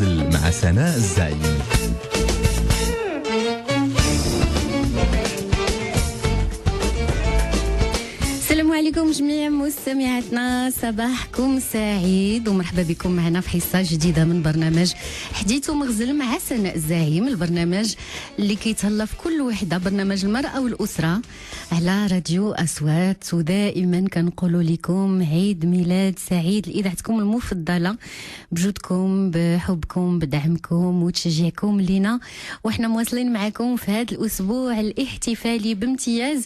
ومغزل مع سناء الزعيم. السلام عليكم جميع مستمعاتنا، صباحكم سعيد ومرحبا بكم معنا في حصة جديدة من برنامج حديث ومغزل مع سناء الزعيم، البرنامج اللي كيتهلا في كل وحدة، برنامج المرأة والأسرة على راديو أصوات. ودائما كنقولوا لكم عيد ميلاد سعيد لإذاعتكم المفضلة، بجودكم بحبكم بدعمكم وتشجيعكم لنا، وإحنا مواصلين معكم في هذا الأسبوع الاحتفالي بامتياز.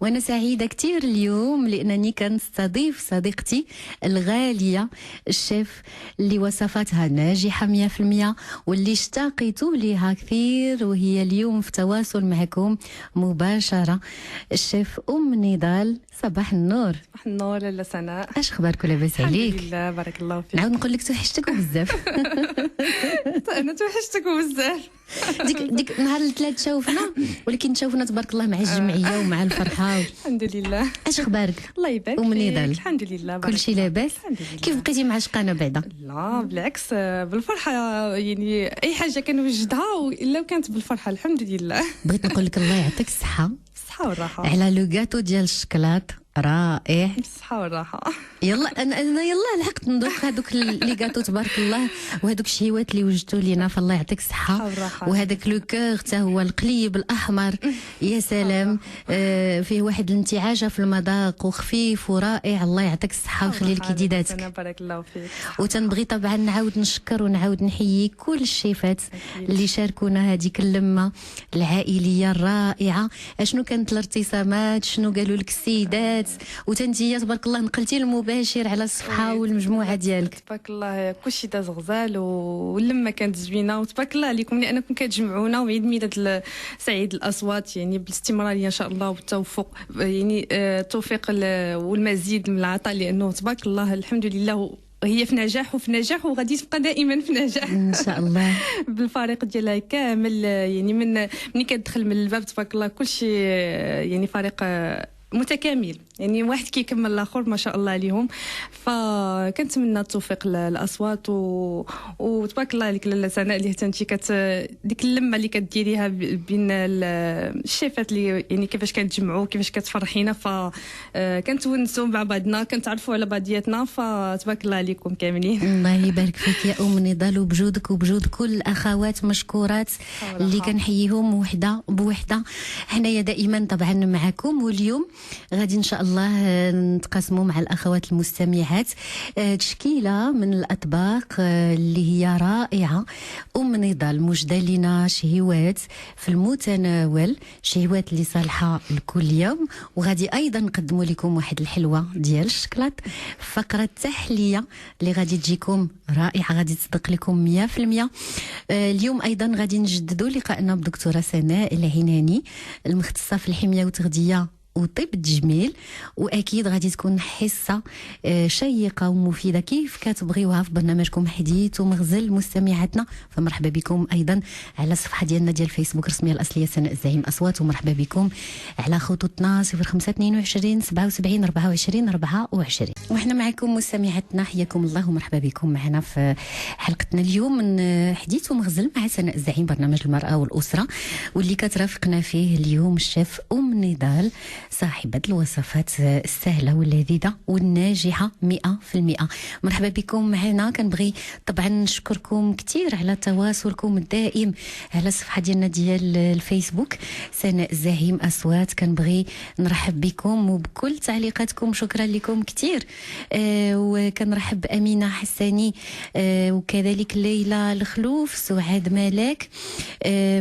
وأنا سعيدة كتير اليوم لأنني كنستضيف صديقتي الغالية الشيف اللي وصفاتها ناجحة 100% واللي اشتاقيت لها كثير، وهي اليوم في تواصل معكم مباشرة، الشيف نضال. صباح النور. صباح النور لاله سناء، اش اخبارك ولاباس عليك؟ الحمد لله بارك الله فيك. نعاود نقول لك توحشتك بزاف. انا توحشتك بزاف. ديك نهار الثلاث شوفنا، ولكن شوفنا تبارك الله مع الجمعيه ومع الفرحه. الحمد لله. اش اخبارك؟ الله يبارك فيك. الحمد لله كل شيء لاباس؟ كيف بقيتي معشقانه بعدا؟ لا بالعكس، بالفرحه، يعني اي حاجه كنوجدها الا كانت بالفرحه الحمد لله. بغيت نقول لك الله يعطيك الصحه الصحه والراحه على لو غاتو ديال الشكلاط رائع. الصحه والراحه. يلا انا يلا لحقت نذوق هذوك اللي غاتو تبارك الله، وهذوك الشهيوات اللي وجدتوا لينا، فالله يعطيك الصحه. وهذاك لو كور حتى هو القليب الاحمر، يا سلام. فيه واحد الانتعاجه في المذاق وخفيف ورائع. الله يعطيك الصحه ويخلي لك يديداتك. انا بارك الله فيك. وتنبغي طبعا نعاود نشكر ونعاود نحيي كل الشيفات اللي شاركونا هذيك اللمه العائليه الرائعه. اشنو كانت الارتسامات، شنو قالوا لك السيدات، وتنتيا تبارك الله نقلتي المباشر على الصفحه والمجموعه ديالك. تبارك الله كلشي داز غزال واللمه كانت زوينه، وتبارك الله عليكم لانكم كتجمعونا. وعيد ميلاد سعيد الاصوات، يعني بالاستمراريه ان شاء الله والتوفق، يعني التوفيق والمزيد من العطاء، لانه تبارك الله الحمد لله هي في نجاح وفي نجاح، وغادي تبقى دائما في نجاح ان شاء الله. بالفريق ديالها كامل، يعني ملي كتدخل من الباب تبارك الله كلشي يعني فريق متكامل، يعني واحد كيكمل الاخر ما شاء الله عليهم. فكنتمنى التوفيق للاصوات وتبارك الله عليك لاله سناء اللي اهتمتي ديك اللمه اللي كديريها بين الشيفات، اللي يعني كيفاش كنتجمعوا كيفاش كتفرحينا، فكنتونسوا مع بعضنا، كنتعرفوا على بعضياتنا، فتبارك الله عليكم كاملين. الله يبارك فيك يا نضال، وبجودك وبجود كل الاخوات مشكورات اللي كنحييهم وحده بوحده. حنايا دائما طبعا معكم، واليوم غادي ان شاء الله نتقاسموا مع الاخوات المستمعات تشكيله من الاطباق اللي هي رائعه. نضال موجده لنا شهيوات في المتناول، شهيوات اللي صالحه لكل يوم، وغادي ايضا نقدموا لكم واحد الحلوه ديال الشكلاط، فقره تحليه اللي غادي تجيكم رائعه، غادي تصدق لكم 100%. اليوم ايضا غادي نجددوا لقائنا بدكتوره سناء العناني، المختصه في الحميه والتغذيه وطب التجميل، واكيد غادي تكون حصه شيقه ومفيده كيف كتبغيوها في برنامجكم حديث ومغزل. مستمعاتنا فمرحبا بكم ايضا على الصفحه ديالنا ديال الفيسبوك الرسميه الاصليه سناء الزعيم اصوات، ومرحبا بكم على خطوطنا 0522 77 24 24. وحنا معكم مستمعاتنا، حياكم الله ومرحبا بكم معنا في حلقتنا اليوم من حديث ومغزل مع سناء الزعيم، برنامج المراه والاسره، واللي كترافقنا فيه اليوم الشيف نضال، صاحبة الوصفات السهلة واللذيذة والناجحة 100%. مرحبا بكم معنا. كنبغي طبعا نشكركم كثير على تواصلكم الدائم على الصفحة ديالنا ديال الفيسبوك سناء الزعيم أصوات. كنبغي نرحب بكم وبكل تعليقاتكم، شكرا لكم كثير. وكنرحب بأمينة حساني، وكذلك ليلى الخلوف، سعاد ملاك،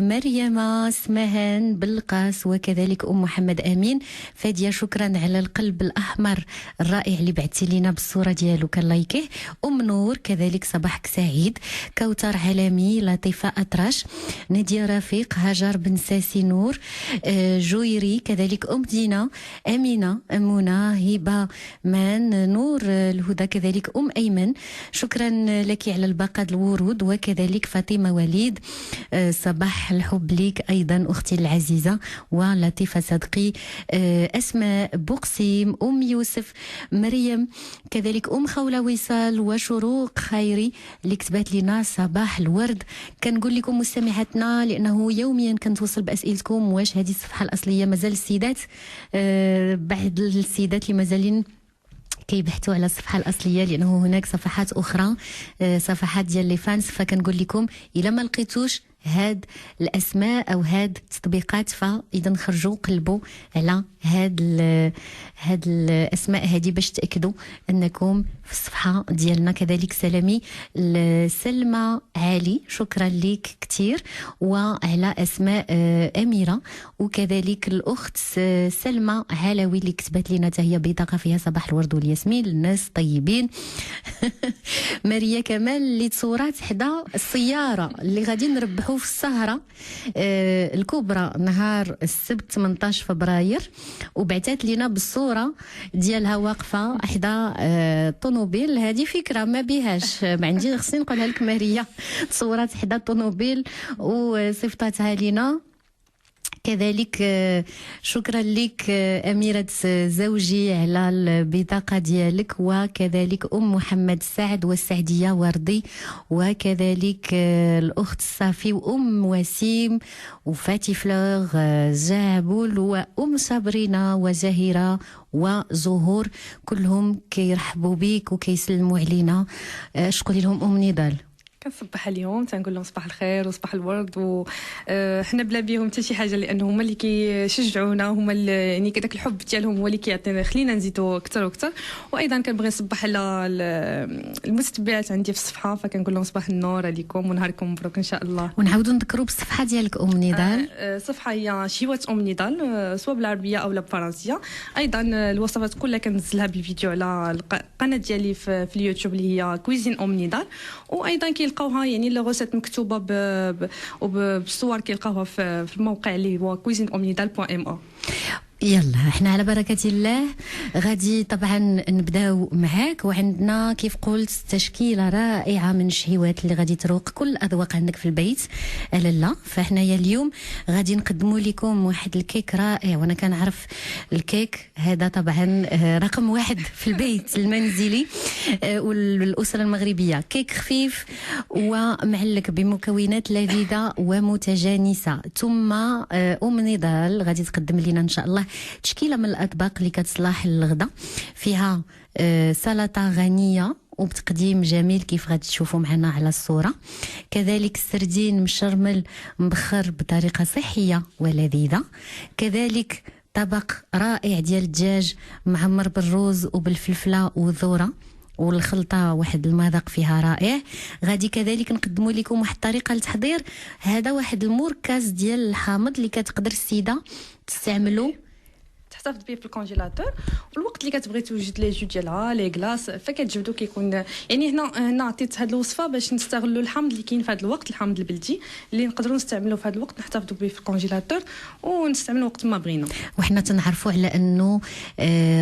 مريم اسمهان بلقاس، وكذلك محمد أمين. فادية شكرا على القلب الأحمر الرائع اللي بعتي لنا بالصورة ديالو كنلايكيه. نور كذلك صباحك سعيد. كوثر علامي، لطيفة أطرش، نادية رفيق، هاجر بن ساسي نور، جويري كذلك، دينا، أمينة، منى، هبة مان، نور الهدى كذلك، أيمن. شكرا لك على الباقة الورود، وكذلك فاطمة وليد، صباح الحب ليك أيضا أختي العزيزة ولطيفة صدقي. أسماء بوقسيم، يوسف، مريم، كذلك خولة وصال وشروق خيري اللي كتبات لنا صباح الورد. كنقول لكم مستمعاتنا لأنه يوميا كنتوصل بأسئلتكم واش هذه الصفحة الأصلية مازال السيدات بعض السيدات اللي مازالين كيبحثوا على الصفحة الأصلية لأنه هناك صفحات أخرى صفحات ديال لي فانس. فكنقول لكم إلا ما لقيتوش هاد الاسماء او هاد التطبيقات فاذا خرجوا قلبوا على هاد الاسماء هذه باش تاكدوا انكم في الصفحه ديالنا. كذلك سلامي لسلمى علي، شكرا لك كثير، وعلى اسماء اميره، وكذلك الاخت سلمى علوي اللي كتبت لنا حتى هي بطاقه فيها صباح الورد والياسمين، الناس طيبين. ماريا كمال اللي تصورات حدا السياره اللي غادي نربحوا في السهرة الكبرى نهار السبت 18 فبراير، وبعثت لنا بالصورة ديالها واقفة حدا طوموبيل. هذه فكرة ما بيهاش، ما عندي خصني نقولها لك ماريا، تصورات حدا طوموبيل وصيفطاتها لنا. كذلك شكرا لك أميرة زوجي على البطاقة ديالك، وكذلك محمد سعد والسعدية وردي، وكذلك الأخت صافي وسيم وفاتي فلور زعبول صابرينا وزهيرة وزهور، كلهم كيرحبوا بك وكيسلموا علينا. شكرا لهم نضال. كنصبح عليهم تنقول لهم صباح الخير وصباح الورد، وحنا بلا بيهم حتى شي حاجه لانه هما اللي كيشجعونا، هما يعني داك الحب ديالهم هو اللي كيعطينا خلينا نزيدوا اكثر واكثر. وايضا كنبغي نصبح على المتتبعات عندي في الصفحه، فكنقول لهم صباح النور عليكم ونهاركم مبروك ان شاء الله. ونعاودوا نذكروا بالصفحه ديالك نضال. الصفحه هي شهوات نضال سواء بالعربيه او بالفرنسيه. ايضا الوصفات كلها كنزلها بالفيديو على القناه ديالي في اليوتيوب اللي هي كويزين نضال، وايضا كيلقاوها يعني الغوسيت مكتوبه بالصور كيلقاوها في الموقع اللي هو cuisineomnidal.ma. يلا احنا على بركة الله غادي طبعا نبداو معاك، وعندنا كيف قلت تشكيلة رائعة من الشهيوات اللي غادي تروق كل الأذواق عندك في البيت. لا فاحنايا اليوم غادي نقدموا لكم واحد الكيك رائع، وانا كنعرف الكيك هذا طبعا رقم واحد في البيت المنزلي والأسرة المغربية. كيك خفيف ومعلك بمكونات لذيذة ومتجانسة، ثم نضال غادي تقدم لنا ان شاء الله تشكيله من الاطباق اللي كتصلح للغدا، فيها سلطه غنيه وبتقديم جميل كيف غادي تشوفوا معنا على الصوره. كذلك السردين مشرمل مبخر بطريقه صحيه ولذيذه. كذلك طبق رائع ديال الدجاج معمر بالروز وبالفلفله والذره والخلطه، واحد المذاق فيها رائع. غادي كذلك نقدموا لكم واحد الطريقه للتحضير، هذا واحد المركز ديال الحامض اللي كتقدر السيده تستعملو تحتفظ به في الكونجيلاتور، والوقت اللي كتبغي توجد لي جو ديالها لي كلاص فكتجبدو كيكون يعني هنا عطيت هذه الوصفه باش نستغلوا الحمض اللي كاين في هذا الوقت، الحمض البلدي اللي نقدروا نستعملوه في هذا الوقت، نحتفظوا به في الكونجيلاتور ونستعملوا وقت ما بغينا. وحنا تنعرفوا على انه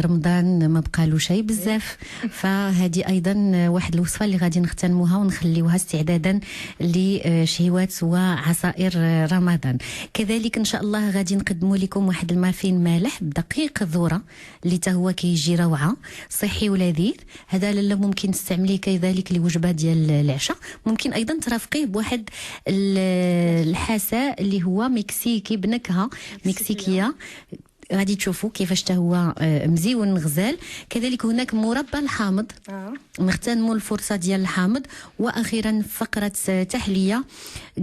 رمضان ما بقالو شيء بزاف، فهذه ايضا واحد الوصفه اللي غادي نختموها ونخليوها استعدادا لشهوات وعصائر رمضان. كذلك ان شاء الله غادي نقدموا لكم واحد المافين مالح دقيق الذره اللي تا هو كيجي روعه صحي ولذيذ. هذا لاله ممكن تستعمليه كذلك لوجبه ديال العشاء، ممكن ايضا ترافقيه بواحد الحساء اللي هو مكسيكي بنكهه مكسيكيه، غادي تشوفوا كيفاش تا هو مزيون غزال. كذلك هناك مربى الحامض نغتنموا الفرصه ديال الحامض. واخيرا فقره تحليه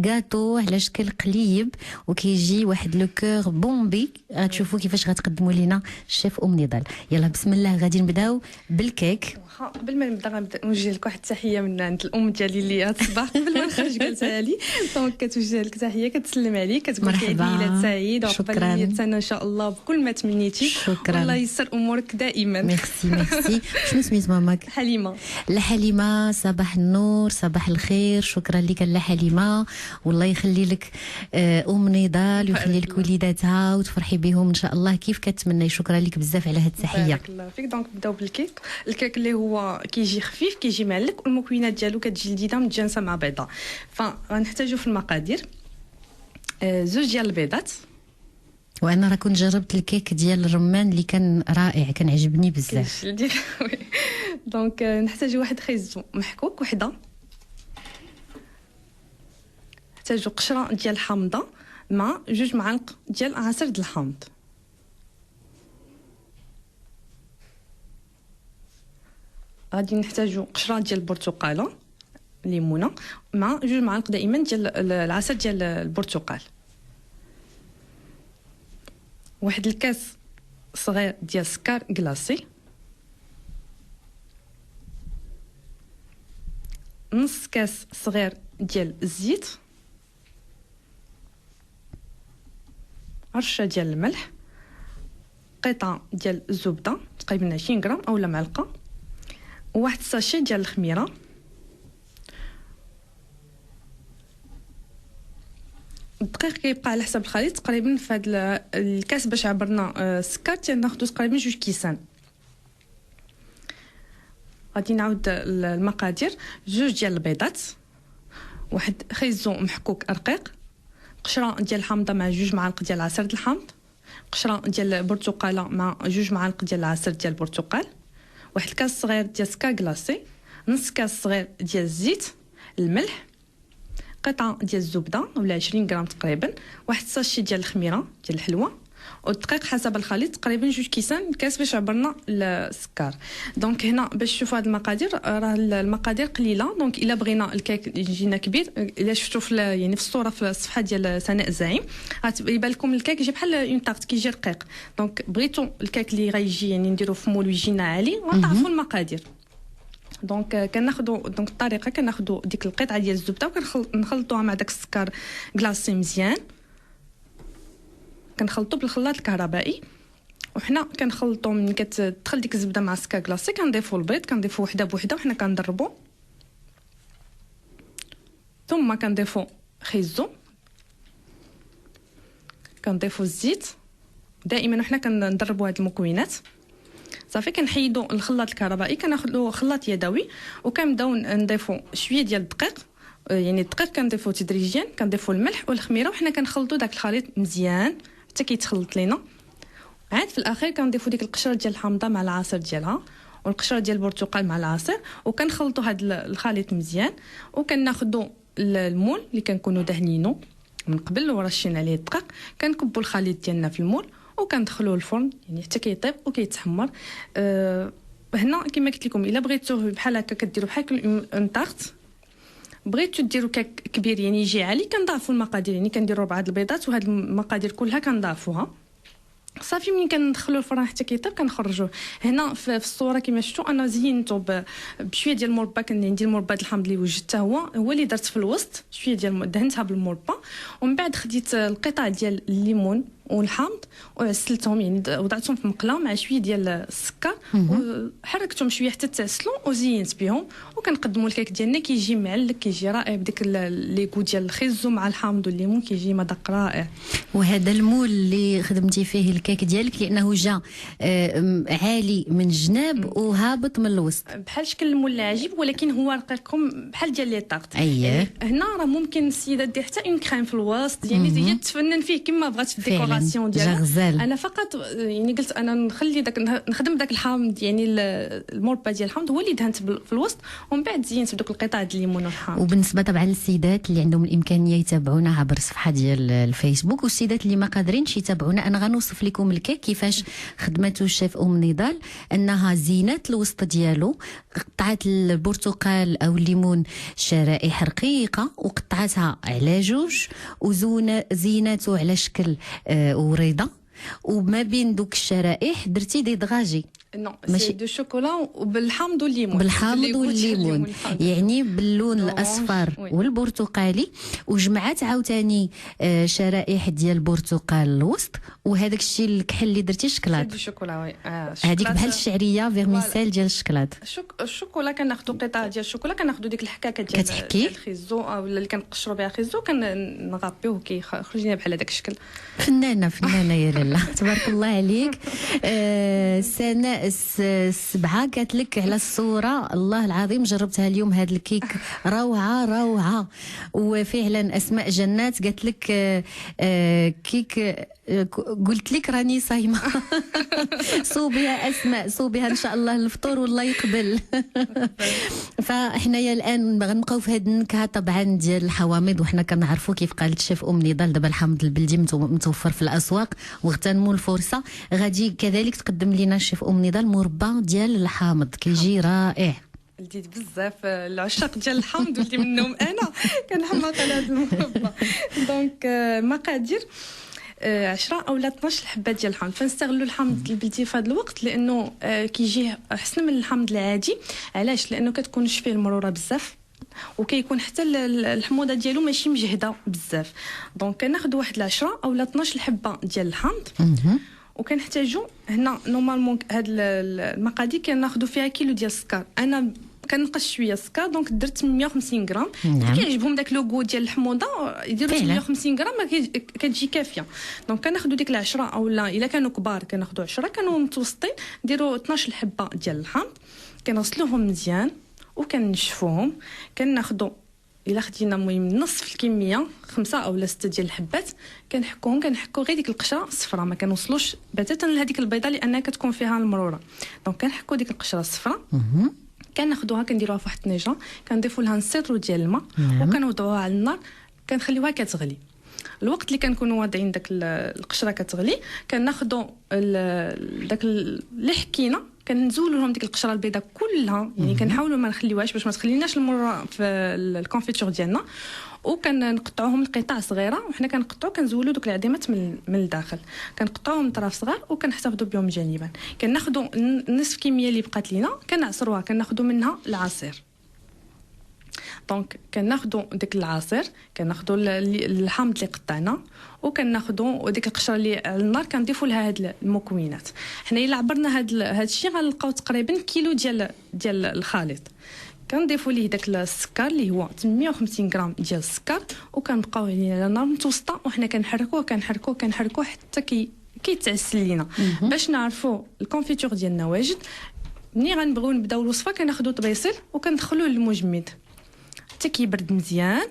غاتو على شكل قليب وكيجي واحد لو كور بومبي، غتشوفوا كيفاش غتقدموا لنا الشيف نضال. يلا بسم الله غادي نبداو بالكيك. قبل ما نبدا غنبدا نوجه لك واحد التحيه من عند الام ديالي اللي هاد الصباح قبل ما نخرج قالتها لي، دونك كتوجه لك تحيه كتسلم عليك كتقول لك عيد ميلاد سعيد وعقبال 100 سنه ان شاء الله بكل ما تمنيتي. شكرا، الله يسر امورك دائما. ميرسي. شنو سميت ماماك؟ حليمه. لا حليمه صباح النور صباح الخير، شكرا لك لا حليمه، والله يخلي لك نضال ويخلي لك وليداتها وتفرحي بهم ان شاء الله كيف كتمنى. شكرا لك بزاف على هاد التحيه. بارك الله فيك. دونك نبداو بالكيك. الكيك اللي هو كيجي خفيف كيجي معلك والمكونات ديالو كتجي لذيذه متجانسه مع بيضه. فغنحتاجو في المقادير 2 ديال البيضات، وانا راه كنت جربت الكيك ديال الرمان اللي كان رائع، كان عجبني بزاف. دونك نحتاج واحد خيزو محكوك وحده، نحتاجو قشره ديال الحامضه مع 2 معالق ديال عصير د الحامض. غادي نحتاجو قشره ديال البرتقاله ليمونه مع 2 معالق دائما ديال العصير ديال البرتقال. واحد الكاس صغير ديال سكر كلاصي، نص كاس صغير ديال الزيت، رشه ديال الملح، قطعه ديال الزبده تقريبا 20 غرام اولا معلقه، وواحد الساشي ديال الخميره، الدقيق كيبقى على حسب الخليط. تقريبا في هذا الكاس باش عبرنا السكر تناخذوا تقريبا 2 كيسان. غادي نعاود المقادير: 2 ديال البيضات، واحد خيزو محكوك رقيق، قشره ديال الحامضه مع 2 معالق ديال عصير الحامض، قشره ديال البرتقاله مع 2 معالق ديال العصير ديال البرتقال، واحد الكاس صغير ديال سكر كلاصي، نص كاس صغير ديال الزيت، الملح، قطعه ديال الزبده ولا 20 غرام تقريبا، واحد الساشي ديال الخميره ديال الحلوه، والدقيق حسب الخليط تقريبا 2 كيسان كاس باش عبرنا السكر. دونك هنا باش تشوفوا هاد المقادير راه المقادير قليله. دونك الا بغينا الكيك يجينا كبير، الا شفتوا في يعني في الصوره في الصفحه ديال سناء الزعيم غتبان لكم الكيك يجي بحال اون طارت كيجي رقيق. دونك بغيتوا الكيك اللي غيجي يعني نديرو في مول ويجينا عالي غنضعفوا المقادير. دونك كناخذوا دونك الطريقه كناخذوا ديك القطعه ديال الزبده وكنخلطوها مع داك السكر كلاصي مزيان، كنخلطوا بالخلاط الكهربائي. وحنا كنخلطوا من كتدخل ديك الزبده مع السكر كلاصي كنضيفوا البيض، كنضيفوا وحده بوحده وحنا كنضربوا، ثم كنضيفوا خيزو، كنضيفوا الزيت دائما وحنا كنضربوا هاد المكونات. صافي كنحيدوا الخلاط الكهربائي، كناخذوا خلاط يدوي وكنبداو نضيفوا شويه ديال الدقيق، يعني الدقيق كنضيفوا تدريجيا، كنضيفوا الملح والخميره وحنا كنخلطوا داك الخليط مزيان حتى كيتخلط لينا. عاد في الاخير كنضيفوا ديك القشره ديال الحامضه مع العصير ديالها والقشره ديال البرتقال مع العصير، وكنخلطوا هذا الخليط مزيان، وكناخذوا المول اللي كنكونوا دهنينو من قبل ورشين عليه الدقيق، كنكبوا الخليط ديالنا في المول وكندخلوه الفرن يعني حتى كيطيب وكيتحمر. هنا كما قلت لكم الا بغيتوه بحال هكا كديروا بحال اون طارت، بغيتو ديروا كيك كبير يعني يجي عالي كنضاعفوا المقادير، يعني كنديروا 4 البيضات وهاد المقادير كلها كنضاعفوها. صافي ملي كندخلوا الفرن حتى كيطيب كنخرجوه. هنا في الصوره كما شفتوا انا زينته بشويه ديال المربى، كان عندي المربى الحامض اللي وجدته هو اللي درت في الوسط شويه ديال دهنتها بالمربى، ومن بعد خديت القطع ديال الليمون والحامض وعسلتهم، يعني وضعتهم في مقله مع شويه ديال السكر وحركتهم شويه حتى تعسلوا وزينت بهم، وكنقدموا الكيك ديالنا كيجي معلك كيجي رائع بديك لي كو ديال الخيزو مع الحامض والليمون، كيجي مذاق رائع. وهذا المول اللي خدمتي فيه الكيك ديالك لانه جا عالي من الجناب وهابط من الوسط بحال شكل المول العجيب، ولكن هو رقيقكم بحال ديال لي طارت. يعني هنا راه ممكن السيده دير حتى اون كريم في الوسط، يعني هي تفنن فيه كما بغات في الديكوراسيون ديالها. انا فقط يعني قلت انا نخلي داك نخدم داك الحامض، يعني المربى ديال الحامض هو اللي دهنت في الوسط، ومن بعد زينت بدوك القطع ديال الليمون والحامض. وبالنسبه طبعا للسيدات اللي عندهم الامكانيه يتابعونا عبر الصفحه ديال الفيسبوك، والسيدات اللي ما قادرينش يتابعونا انا غنوصف لكم الكيك كيفاش خدمته الشيف نضال. انها زينات الوسط ديالو، قطعات البرتقال او الليمون شرائح رقيقه وقطعتها على 2 زيناته على شكل وريضه، وما بين دوك الشرائح درتي دي دغاجي ماشي دو شوكولا وبالحامض والليمون، بالحامض والليمون يعني باللون الاصفر والبرتقالي، وجمعات عاوتاني شرائح ديال البرتقال الوسط، وهذاك الشيء الكحل اللي درتي شكلاط دو شوكولا هذيك بحال الشعريه فيرميسيل ديال الشكلاط. الشوكولا كناخذوا قطع ديال الشوكولا، كناخذوا ديك الحكاكه ديال الخيزو او اللي كنقشروا بها خيزو، كنغابيوه كيخرج لنا بحال هذاك الشكل. فنانه يا لاله تبارك الله عليك. سناء السبعة قالت لك على الصورة الله العظيم جربتها اليوم هذا الكيك روعة. وفعلا أسماء جنات قالت لك كيك قلت لك راني صايمة. صوبيها أسماء، صوبيها إن شاء الله الفطور والله يقبل. فإحنايا الآن غنبقاو في هذه النكهة طبعا ديال الحوامض، وحنا كنعرفوا كيف قالت الشيف نضال دابا الحامض البلدي متوفر في الأسواق واغتنموا الفرصة. غادي كذلك تقدم لنا الشيف نضال مربى ديال الحامض كيجي رائع. لذيذ بزاف، العشاق ديال الحامض ولدي منهم انا كنحماق على هذا المربى. دونك مقادير 10 او 12 حبه ديال الحامض. فنستغلوا الحامض البلدي في هذا الوقت لانه كيجي احسن من الحامض العادي. علاش؟ لانه كتكون فيه المروره بزاف وكيكون حتى الحموضه ديالو ماشي مجهده بزاف. دونك كناخذوا واحد 10 او 12 حبه ديال الحامض. وكنحتاجوا هنا نورمالمون هاد المقادير كناخذوا فيها كيلو ديال السكر. انا كنقص شويه السكر دونك درت 150 غرام. كيعجبهم داك لوغو ديال الحموضه يديروا 150 غرام كتجي كافيه. دونك كناخذوا ديك 10 او لا الا كانوا كبار كناخذوا 10، كانوا متوسطين نديروا 12 حبه ديال الحامض. كنغسلوهم مزيان وكنشفوهم. كناخذوا الا خدينا المهم نصف الكميه 5 او 6 ديال الحبات كنحكو غير ديك القشره الصفراء، ما كنوصلوش بتاتا لهذيك البيضه لانها كتكون فيها المروره. دونك كنحكو ديك القشره الصفراء كناخذوها كنديروها في واحد الطنيجه كنضيفوا لها نص ديال الماء وكنوضعوها على النار كنخليوها كتغلي. الوقت اللي كنكونوا واضعين داك القشره كتغلي كناخذوا داك اللي حكينا كنزولوا لهم ديك القشره البيضاء كلها، يعني كنحاولوا ما نخليوهاش باش ما تخليناش المره في الكونفيتور ديالنا. وكنقطعوهم لقطع صغيره وحنا كنقطعوا كنزولوا دوك العظيمات من الداخل كنقطعوهم طراف صغار وكنحتفظوا بهم جانبا. كناخذوا نصف الكميه اللي بقات لينا كنعصروها كناخذوا منها العصير. دونك كناخذوا ديك العصير كناخذوا الحامض اللي قطعنا وكناخذوا ديك القشره اللي على النار كنضيفوا لها هاد المكونات. حنا الا عبرنا هاد الشيء غنلقاو تقريبا كيلو ديال الخليط. كنضيفوا ليه داك السكر اللي هو 150 غرام ديال السكر وكنبقاو عليه على نار متوسطه وحنا كنحركوه حتى كيتعسل لينا باش نعرفوا الكونفيتور ديالنا واجد. ملي غنبغيو نبداو الوصفه كناخذوا طبيصيل وكندخلوه للمجمد حتى كيبرد مزيان.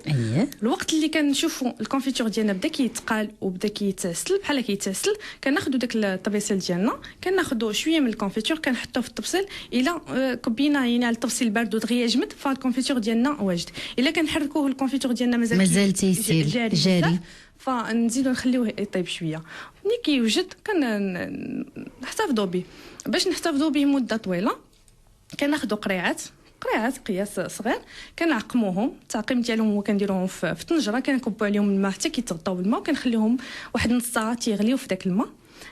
الوقت اللي كنشوفوا الكونفيتور ديالنا بدا كيتقال وبدا كيتعسل بحال كيتعسل كناخذوا داك الطبيصيل ديالنا كناخذوا شويه من الكونفيتور كنحطوه في الطبسيل. الا كبينا يعني على الطبسيل بارد ودغيا يجمد فالكونفيتور ديالنا واجد. الا كنحركوه الكونفيتور ديالنا مازال تيسيل جاري فنزيدو نخليوه يطيب شويه. ملي كيوجد كنحتفظوا به. باش نحتفظوا به مده طويله كناخذوا قريعات قياس صغير كنعقموهم. التعقيم ديالهم هو كنديروهم في طنجره كنكبوا عليهم الماء حتى كيتغطاو بالماء وكنخليهم واحد نص ساعه تيغليو في داك الماء.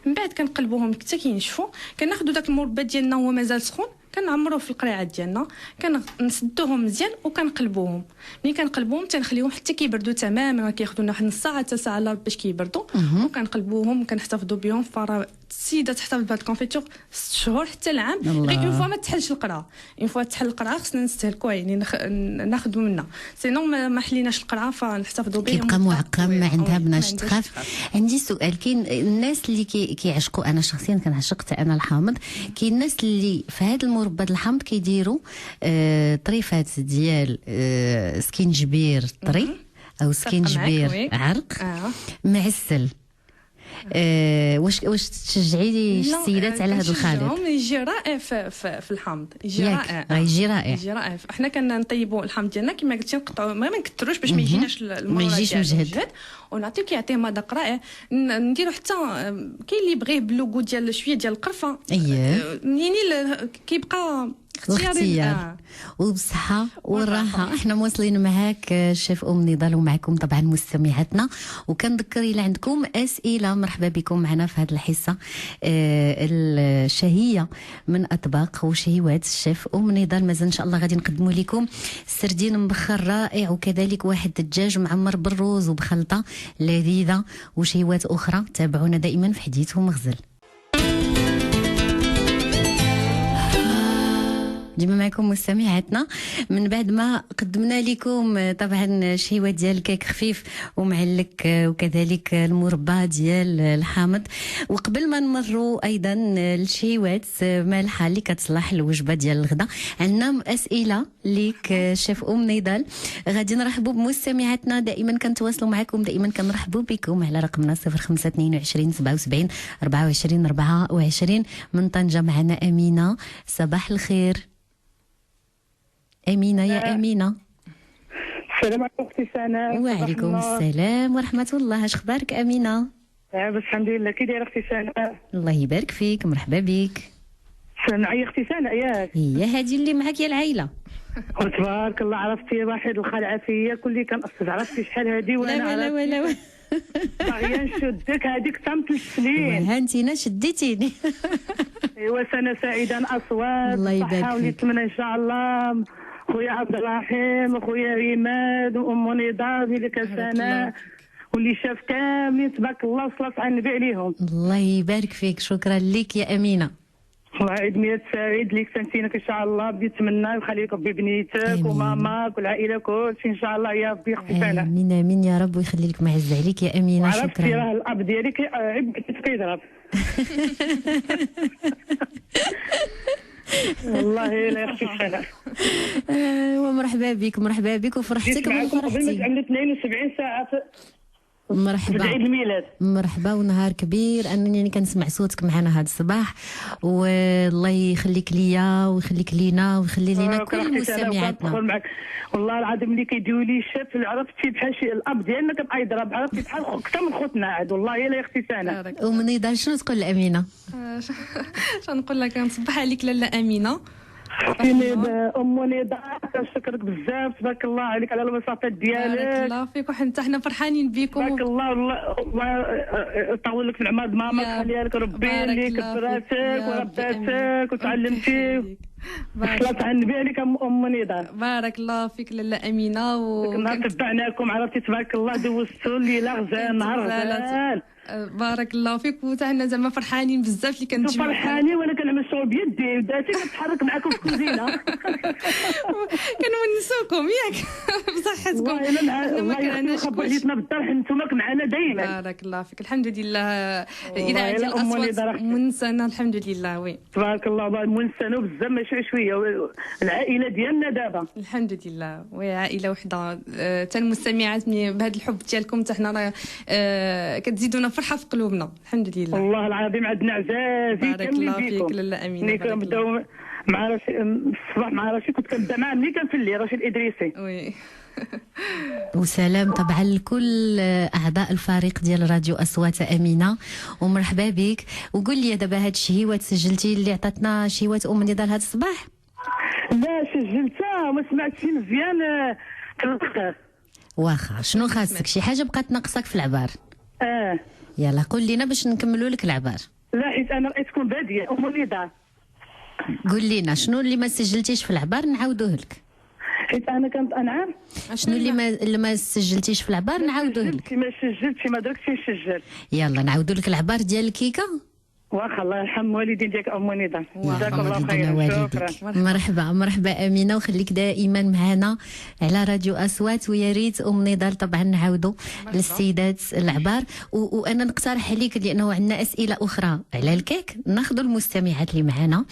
من بعد كنقلبوهم حتى كينشفوا. كناخذوا داك المربى ديالنا هو مازال سخون كنعمروه في القريعات ديالنا كنسدوهم مزيان وكنقلبوهم. ملي كنقلبوهم تنخليهم حتى كيبردوا تماما كياخذوا لنا واحد نص ساعه حتى ساعه الا باش كيبردوا وكنقلبوهم وكنحتفظوا بهم. السيده تحتفظ بهاد الكونفيتور 6 شهور حتى العام. غير اون فوا ما تحلش القرعه. اون فوا تحل القرعه خصنا نستهلكوها يعني ناخذوا منها سينو ما حليناش القرعه فنحتفظوا به كيبقى معقم ما عندها بناش تخاف. عندي سؤال. كاين الناس اللي كيعشقوا انا شخصيا كنعشق حتى انا الحامض. كاين الناس اللي في هذا المربى الحامض كيديروا طريفات ديال سكينجبير طري او سكينجبير عرق معسل. واش تشجعي السيدات على هذا الخليط؟ يجي رائع في الحامض. يجي رائع. حنا كنطيبوا الحامض ديالنا كما قلتي نقطعوا ما نكثروش باش ما يجيناش ما يجيش مجهد ونعطيو كيعطيه مذاق رائع. نديروا حتى كاين اللي يبغيه باللوغو ديال شويه ديال القرفه يعني كيبقى اختيار وبصحة والراحة. احنا موصلين معاك الشيف نضال ومعكم طبعا مستمعاتنا. وكنذكر الى عندكم اسئله مرحبا بكم معنا في هذه الحصه الشهيه من اطباق وشهيوات الشيف نضال. مازال ان شاء الله غادي نقدموا لكم سردين مبخر رائع وكذلك واحد الدجاج معمر بالروز وبخلطه لذيذه وشهيوات اخرى. تابعونا دائما في حديث ومغزل. ديما معكم مستمعاتنا. من بعد ما قدمنا لكم طبعا شهيوات ديال الكيك خفيف ومعلك وكذلك المربى ديال الحامض، وقبل ما نمروا ايضا الشهيوات مالحه اللي كتصلح الوجبه ديال الغداء، عندنا اسئله ليك شيف نضال. غادي نرحبوا بمستمعاتنا، دائما كنتواصلوا معكم، دائما كنرحبوا بكم على رقمنا 0522 77 24 24. من طنجه معنا امينه. صباح الخير أمينة. يا أمينة. السلام عليكم اختي سناء. وعليكم السلام ورحمة الله. اش اخبارك أمينة؟ بس الحمد لله. كي دايره اختي سناء؟ الله يبارك فيك، مرحبا بك. معايا اختي سناء ياك؟ هي هذه اللي معك يا العائلة. تبارك الله، عرفتي واحد الخلعه فيا كلي كنقصد، عرفتي شحال هذه وانا لا ولا ولا باغيه نشدك هذيك تم 3 سنين. هانتينا شديتيني. ايوا سنه سعيده اصوات. الله يبارك فيك. ونتمنى ان شاء الله خويا عبد الرحيم وخويا عماد وام نضال لك سناء واللي شاف كاملين تبارك الله وصلت على النبي عليهم. الله يبارك فيك، شكرا لك يا أمينة. وعيد ميلاد سعيد ليك سنتينك ان شاء الله. بدي نتمنى ويخليك ربي بنيتك وماماك والعائله كلشي ان شاء الله يا ربي اختي سناء. امين امين يا رب، ويخلي لك معز عليك يا أمينة. شكرا. عرفتي راه الاب ديالك عيب كيضرب. والله لا يخفي سناء. ومرحبا بك، مرحبا بك وفرحتك وفرحتي. وفرحتي. عملت 72 ساعه مرحبا. عيد الميلاد. مرحبا ونهار كبير انني كنسمع صوتك معنا هذا الصباح، والله يخليك ليا ويخليك لينا ويخلي لينا كل مستمعاتنا. والله العظيم اللي كيديروا لي شاف عرفتي بحال شي الاب ديالنا كيبقى يضرب، عرفتي بحال اكثر من خوتنا عاد. والله لا اختي سناء. ومن يضل شنو تقول لأمينة؟ شنقول لك، نصبح عليك لاله امينه. ام نضال كنشكرك بزاف، تبارك الله عليك على الوساطه ديالك. بارك الله فيك، وحنا حنا فرحانين بكم. تبارك الله. الله يطول لك في العمر، مامك خليها لك ربي اللي كبراتك ورباتك وتعلمتي وصلت على النبي عليك ام نضال. بارك الله فيك لاله امينه. كنا تبعناكم، عرفتي تبارك الله دوزتوا الليله غزال نهار غزال. بارك الله فيك، وتاعنا زعما فرحانين بزاف اللي كنتجمعوا. فرحانين وانا كنعمل شغل بيدي وداتي كنتحرك معكم في الكوزينه. كنونسوكم ياك بصحتكم. والله ما كرهناش خبرتنا بالدار، نتوما معنا دائما. بارك الله فيك. الحمد لله اذا ديال الاصوات منسانه. الحمد لله. وي تبارك الله. والله منسانه بزاف ماشي شويه. العائله ديالنا دابا الحمد لله، وي عائله وحده. حتى المستمعات بهذا الحب ديالكم حتى حنا كتزيدونا فرحه في قلوبنا. الحمد لله. والله العظيم عندنا عزازي بارك الله فيك لاله امينه. ملي كنبداو مع الصباح مع رشيد كنت كنبدا معاه ملي كان في الليل رشيد الادريسي. وي وسلام طبعا لكل اعضاء الفريق ديال راديو اصوات امينه، ومرحبا بك. وقول لي دابا هاد الشهيوات سجلتي اللي عطاتنا شهيوات ام نضال هذا الصباح؟ لا سجلتها وما سمعتش مزيان. كنختار واخا شنو خاصك؟ شي حاجه بقات ناقصك في العبار؟ يلا قول لنا باش نكملوا لك العبار. لا حيت انا رأيتكم باديه ام نضال. قول لنا شنو اللي ما سجلتيش في العبار نعاودوه لك. حيت انا كنت انعام. شنو اللي ما سجلتيش في العبار نعاودوه لك. ما سجلتش ما درتش نسجل. يلا نعاودوا لك العبار ديال الكيكه. واخا الله يرحم والدين ديالك ام نضال. جزاك الله خير. شكرا. مرحبا امينه، وخليك دائما معنا على راديو اصوات. ويا ريت ام نضال طبعا نعاودوا للسيدات العبار. وانا نقترح عليك لانه عندنا اسئله اخرى على الكيك، ناخذوا المستمعات اللي معنا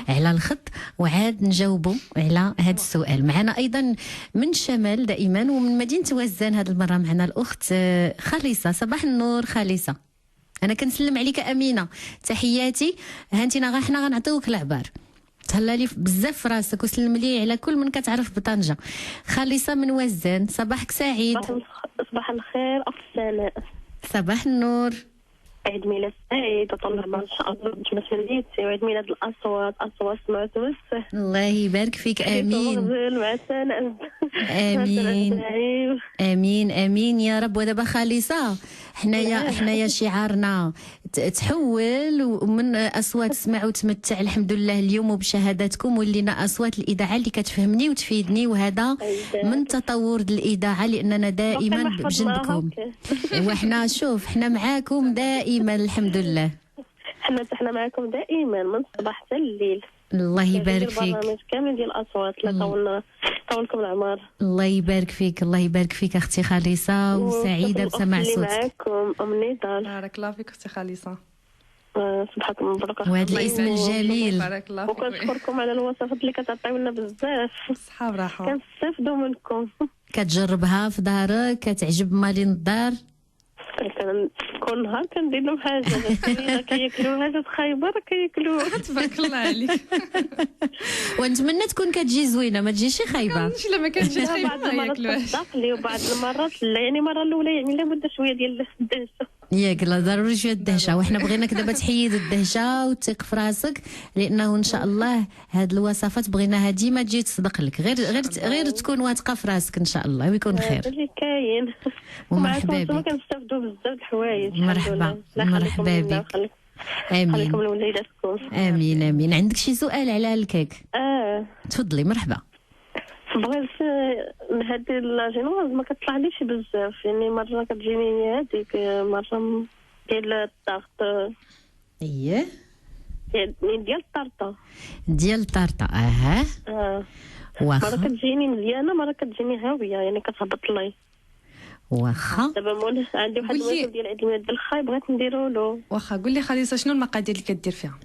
على الخط وعاد نجاوبوا على هذا السؤال. معنا ايضا من شمال دائما ومن مدينه وزان هذه المره معنا الاخت خالصه. صباح النور خالصه. انا كنسلم عليك امينه، تحياتي. هانتينا حنا غنعطيوك العبار، تهلا لي بزاف في راسك وسلم لي على كل من كتعرف بطنجه. خالصه من وزان، صباحك سعيد. صباح الخير اخت سناء. صباح النور. عيد ميلاد سعيد وطلب ان شاء الله ما سليتي، وعيد ميلاد الاصوات سمعت بس. الله يبارك فيك. امين مع سناء. امين امين امين يا رب. ودابا خالصه حنايا شعارنا تحول ومن اصوات تسمع وتمتع الحمد لله اليوم وبشهاداتكم ولينا اصوات الاذاعه اللي كتفهمني وتفيدني، وهذا من تطور الاذاعه لاننا دائما بجنبكم. وحنا شوف حنا معاكم دائما الحمد لله. حنا معاكم دائما من الصباح حتى الليل. الله يبارك فيك. البرنامج كامل ديال الاصوات لا طولكم العمر. الله يبارك فيك، الله يبارك فيك اختي خالصه، وسعيده بسماع صوتك. معاكم ام نضال. بارك الله فيك اختي خالصه. صباحكم مبروك. وهذا الاسم الجميل. بارك الله فيك. وكنشكركم على الوصفات اللي كتعطيونا بزاف. صحه وراحه. كنستافدوا منكم. كتجربها في دارك، كتعجب مالين الدار. كل نهار كندير لهم حاجه كياكلوا هذا خايبر كياكلوا. تبارك الله عليك. ونتمنى تكون كتجي زوينه، ما تجيش خايبه. ماشي لا ما كانش خايبه بعض المرات تصدق لي وبعض المرات لا، يعني المره الاولى يعني لابد شويه ديال الدهشه. ياك لا ضروري شويه الدهشه، وحنا بغيناك دابا تحيد الدهشه وتثق في راسك، لانه ان شاء الله هاد الوصفات بغيناها ديما تجي تصدق لك، غير تكون واثقه في راسك ان شاء الله ويكون خير. هذا اللي كاين. ومرحبا بك. كنستافدوا بزاف الحوايج. مرحبا بك. امين. خليكم لوليداتكم. امين امين. عندك شي سؤال على الكيك؟ تفضلي. مرحبا. بغيت هذه لاجينواز ما كتطلعليش بزاف، يعني مره كتجيني هذيك مره ديال الطارط. اييه يعني ديال الطارطه. ديال الطارطه. واخا. مره كتجيني مزيانه مره كتجيني هاويه، يعني كتهبط لي. واخا. دابا عندي واحد المناسبه ديال عيد الميلاد ديال الخاي بغيت نديرو له. واخا قول لي خالصه شنو المقادير اللي كدير فيها؟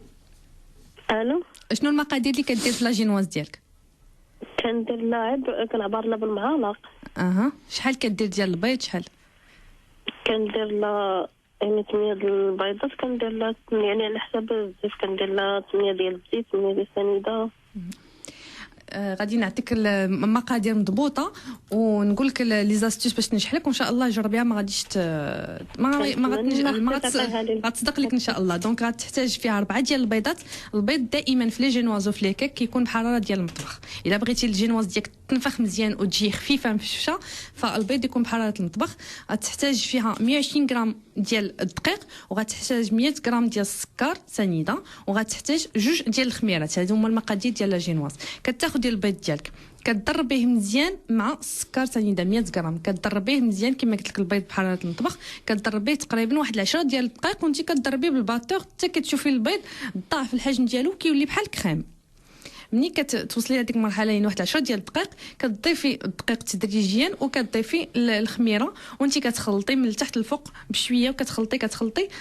الو شنو المقادير اللي كدير في لاجينواز ديالك؟ كندير لها كنعبر لها بالمعالق. شحال كدير ديال البيض؟ شحال كندير لها يعني 8 ديال البيضات، كندير لها يعني على حساب الزيت كندير لها 8 ديال الزيت 8 ديال السنيده. غادي نعطيك المقادير مضبوطه ونقول لك لي زاستيس باش تنجح لك، وان شاء الله جربيها ما غاديش ما غتصدق لك ان شاء الله. دونك غتحتاج فيها 4 ديال البيضات. البيض دائما في لي جينواز وفي لي كيك كيكون بحراره ديال المطبخ. الا بغيتي الجينواز ديالك تنفخ مزيان وتجي خفيفه مفشفشه فالبيض يكون بحراره المطبخ. غتحتاج فيها 120 غرام ديال الدقيق، وغتحتاج 100 غرام ديال السكر سنيده، وغتحتاج 2 ديال الخميرات. هادو هما المقادير ديال الجينواز. كتاخذ ديال البيض ديالك كتضربيه مزيان مع السكر سنيده 100 غرام، كتضربيه مزيان كما قلت لك البيض بحراره المطبخ، كتضربيه تقريبا واحد 10 ديال الدقائق، وانت كتضربيه بالباتور حتى كتشوفي البيض ضاعف الحجم ديالو كيولي بحال الكريم. ملي كتوصلي لهذيك المرحله يعني واحد 10 ديال الدقائق كتضيفي الدقيق تدريجيا وكتضيفي الخميره، وانت كتخلطي من التحت للفوق بشويه وكتخلطي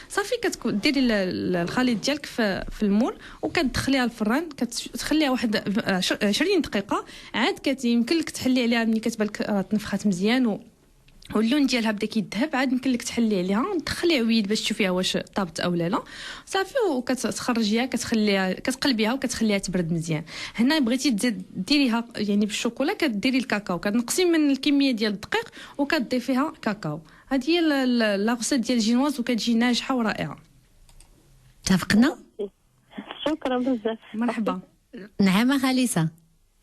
صافي. كتديري الخليط ديالك في المول وكتدخليها الفران، كتخليها واحد 20 دقيقه. عاد يمكن لك تحلي عليها ملي كتبان لك تنفخات مزيان واللون ديالها بدا كيذهب، عاد يمكن لك تحلي عليها تدخلي عويد باش تشوفيها واش طابت او لا صافي، وكتخرجيها كتقلبيها وكتخليها تبرد مزيان. هنا بغيتي تزيد ديريها يعني بالشوكولا كديري الكاكاو، كتنقصي من الكميه ديال الدقيق وكتضيفيها كاكاو. هذه هي لا غوسيت ديال الجينواز وكتجي ناجحه ورائعه. اتفقنا. شكرا بزاف. مرحبا. نعم خالصه.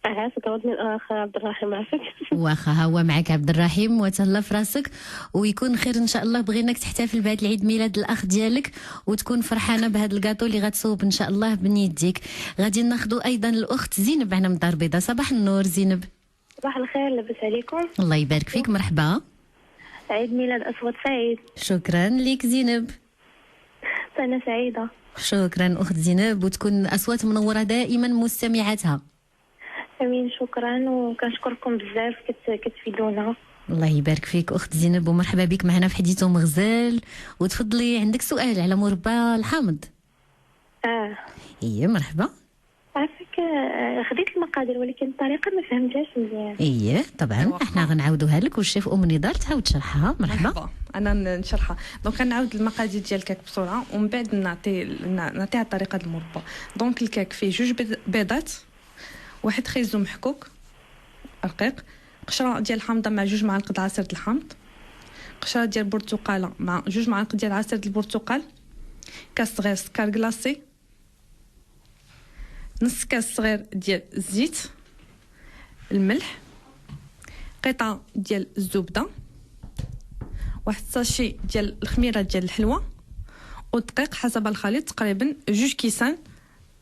عافاك اخ عبد الرحيم. عافاك. واخا هو معك عبد الرحيم وتهلا في راسك ويكون خير ان شاء الله. بغيناك تحتفل بهذا العيد ميلاد الاخ ديالك وتكون فرحانه بهذا الكاطو اللي غتصوب ان شاء الله من يديك. غادي ناخذوا ايضا الاخت زينب معنا من دار البيضاء. صباح النور زينب. صباح الخير، لاباس عليكم؟ الله يبارك فيك. مرحبا. عيد ميلاد اسود سعيد. شكرا لك زينب. انا سعيده. شكرا اخت زينب، وتكون اصوات منوره دائما مستمعاتها. امين. شكرا وكنشكركم بزاف كتفيدونا. الله يبارك فيك اخت زينب ومرحبا بك معنا في حديث مغزال. وتفضلي عندك سؤال على مربى الحامض؟ ايه مرحبا. عافاك خديت المقادير ولكن الطريقه ما فهمتهاش مزيان. ايه طبعا احنا غنعاودوها لك والشيف ام نضال تعاود تشرحها. مرحبا. انا نشرحها. دونك غنعاود المقادير ديال الكيك بسرعه ومن بعد نعطيها طريقه المربى. دونك الكيك فيه 2 بيضات، 1 خيزو محكوك رقيق، قشره ديال الحامضه مع 2 معالق عصير الحامض، قشره ديال البرتقاله مع 2 معالق ديال عصير البرتقال، كاس صغير سكر كلاصي، نص كاس صغير ديال الزيت، الملح، قطعه ديال الزبده، 1 ساشي ديال الخميره ديال الحلوه، ودقيق حسب الخليط تقريبا 2 كيسان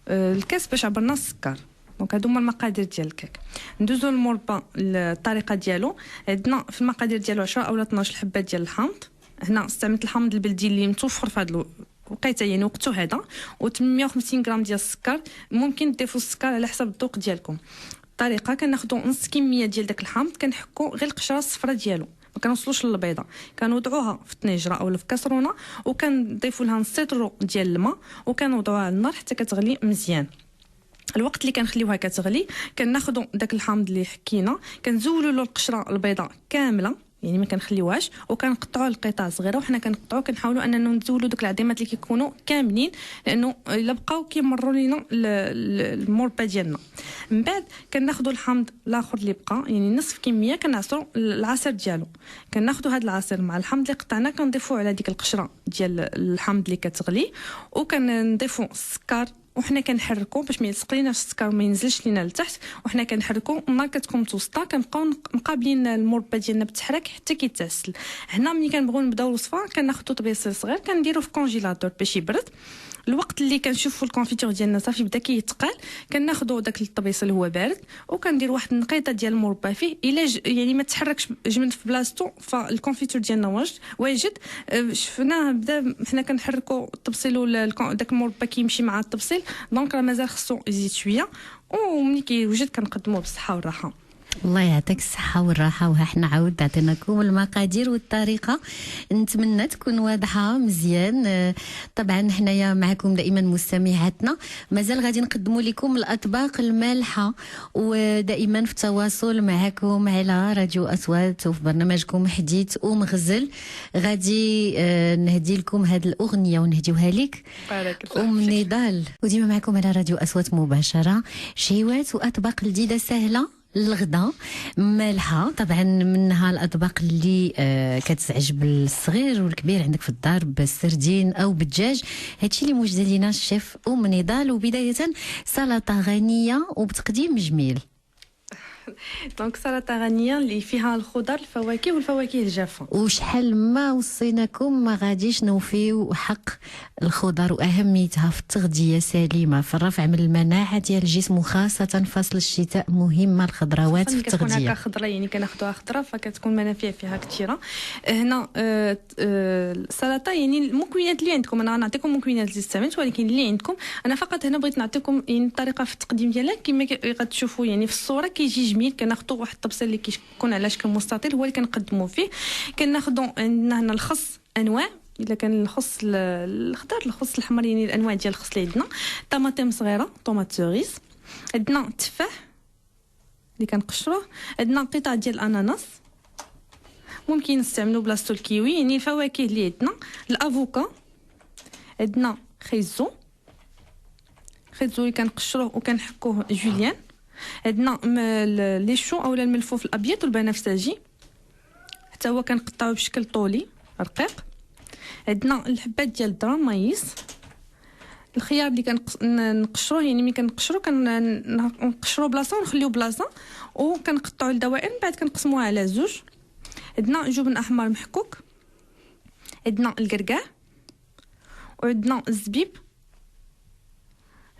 الكاس باش عبرنا السكر. دونك هادو هما المقادير ديال الكيك. ندوزو للمربى الطريقه ديالو. عندنا في المقادير ديالو 10 او 12 حبه ديال الحامض. هنا استعملت الحامض البلدي اللي متوفر في وقيته يعني وقته هذا، و850 غرام ديال السكر. ممكن تضيفوا السكر على حسب الذوق ديالكم. الطريقه كناخذوا نص كميه ديال داك الحامض، كنحكوا غير القشره الصفراء ديالو، ما كنوصلوش للبيضه، كنوضعوها في الطنجره اولا في كاسرونه، وكنضيفوا لها نص لتر ديال الماء، وكنوضعوها على النار حتى كتغلي مزيان. الوقت اللي كنخليوها كتغلي كناخذوا داك الحامض اللي حكينا، كنزولوا له القشره البيضاء كامله، يعني ما كنخليوهاش، وكنقطعوا لقطع صغيره، وحنا كنقطعوا كنحاولوا اننا نزولوا دوك العظيمات اللي كيكونوا كاملين، لانه الا بقاو كيمروا لينا المربى ديالنا. من بعد كناخذوا الحامض الاخر اللي بقى، يعني نصف كميه، كنعصروا العصير ديالو، كناخذوا هذا العصير مع الحامض اللي قطعنا، كنضيفوه على ديك القشره ديال الحامض اللي كتغلي، وكنضيفوا السكر، وحنا كنحركوا باش ما يلصق ليناش السكر وما ينزلش لينا لتحت، وحنا كنحركوا. النار كتكون متوسطه، كنبقاو مقابلين المربى ديالنا بالتحرك حتى كيتعسل. هنا ملي كنبغيو نبداو الوصفه كناخذوا طبيصيل صغير كنديروه في كونجيلاتور باش يبرد. الوقت اللي كنشوفوا الكونفيتور ديالنا صافي بدا كيتقال، كناخذوا داك الطبيصيل هو بارد، وكندير واحد النقيطه ديال المربى فيه، الا يعني ما تحركش جمد في بلاصتو فالكونفيتور ديالنا واجد. شفناه بدا حنا كنحركوا الطبسيل ولا داك المربى كيمشي مع الطبسيل، دونك راه مازال خصو يزيد شويه، وملي كيوجد كنقدموه بالصحه والراحه. الله يعطيك الصحة والراحة. وها حنا عاود عطيناكم المقادير والطريقة، نتمنى تكون واضحة مزيان. طبعا حنايا معكم دائما مستمعاتنا، مازال غادي نقدموا لكم الأطباق المالحة، ودائما في تواصل معكم على راديو أصوات وفي برنامجكم حديث ومغزل. غادي نهدي لكم هذه الأغنية ونهديوها لك أم نضال، وديما معكم على راديو أصوات مباشرة. شهوات وأطباق جديدة سهلة للغدا مالحه، طبعا منها الاطباق اللي كتعجب الصغير والكبير عندك في الدار، بالسردين او بالدجاج. هادشي اللي موجد لينا الشيف ام نضال. وبدايه سلطه غنيه وبتقديم جميل. دونك سلطه غنيه اللي فيها الخضر الفواكه والفواكه الجافه. وشحال ما وصيناكم ما غاديش نوفيو حق الخضر واهميتها في التغذيه سليمه، في الرفع من المناعه ديال الجسم، وخاصه فصل الشتاء مهمه الخضروات في التغذيه. كتكون هكا خضره، يعني كناخذوها خضره فكتكون منافع فيها كثيره. هنا السلطه يعني المكونات اللي عندكم، انا غنعطيكم مكونات اللي استعملت، ولكن اللي عندكم انا فقط هنا بغيت نعطيكم يعني الطريقه في التقديم ديالها كما غتشوفوا يعني في الصوره كيجي جميل. كناخذوا واحد الطبسيل اللي كيكون على شكل مستطيل هو اللي كنقدموا فيه. كناخذوا عندنا هنا الخس انواع، الا كان الخس الخضر الخس الاحمر، يعني الانواع ديال الخس اللي عندنا. طماطم صغيره طوماط سوريس، عندنا التفاح اللي كنقشروه، عندنا قطع ديال الاناناس، ممكن نستعملوا بلاصتو الكيوي، يعني الفواكه اللي عندنا. الافوكا، عندنا خيزو اللي كنقشروه وكنحكوه جوليان، عندنا لي شو اولا الملفوف الابيض والبنفسجي حتى هو كنقطعوه بشكل طولي رقيق. عندنا الحبات ديال الذره مايس، الخيار اللي كنقشروه، يعني ملي كنقشرو كنقشرو بلاصه ونخليو بلاصه، وكنقطعوا الدوائر، من بعد كنقسموها على زوج. عندنا جبن احمر محكوك، عندنا الكركاع، وعندنا الزبيب.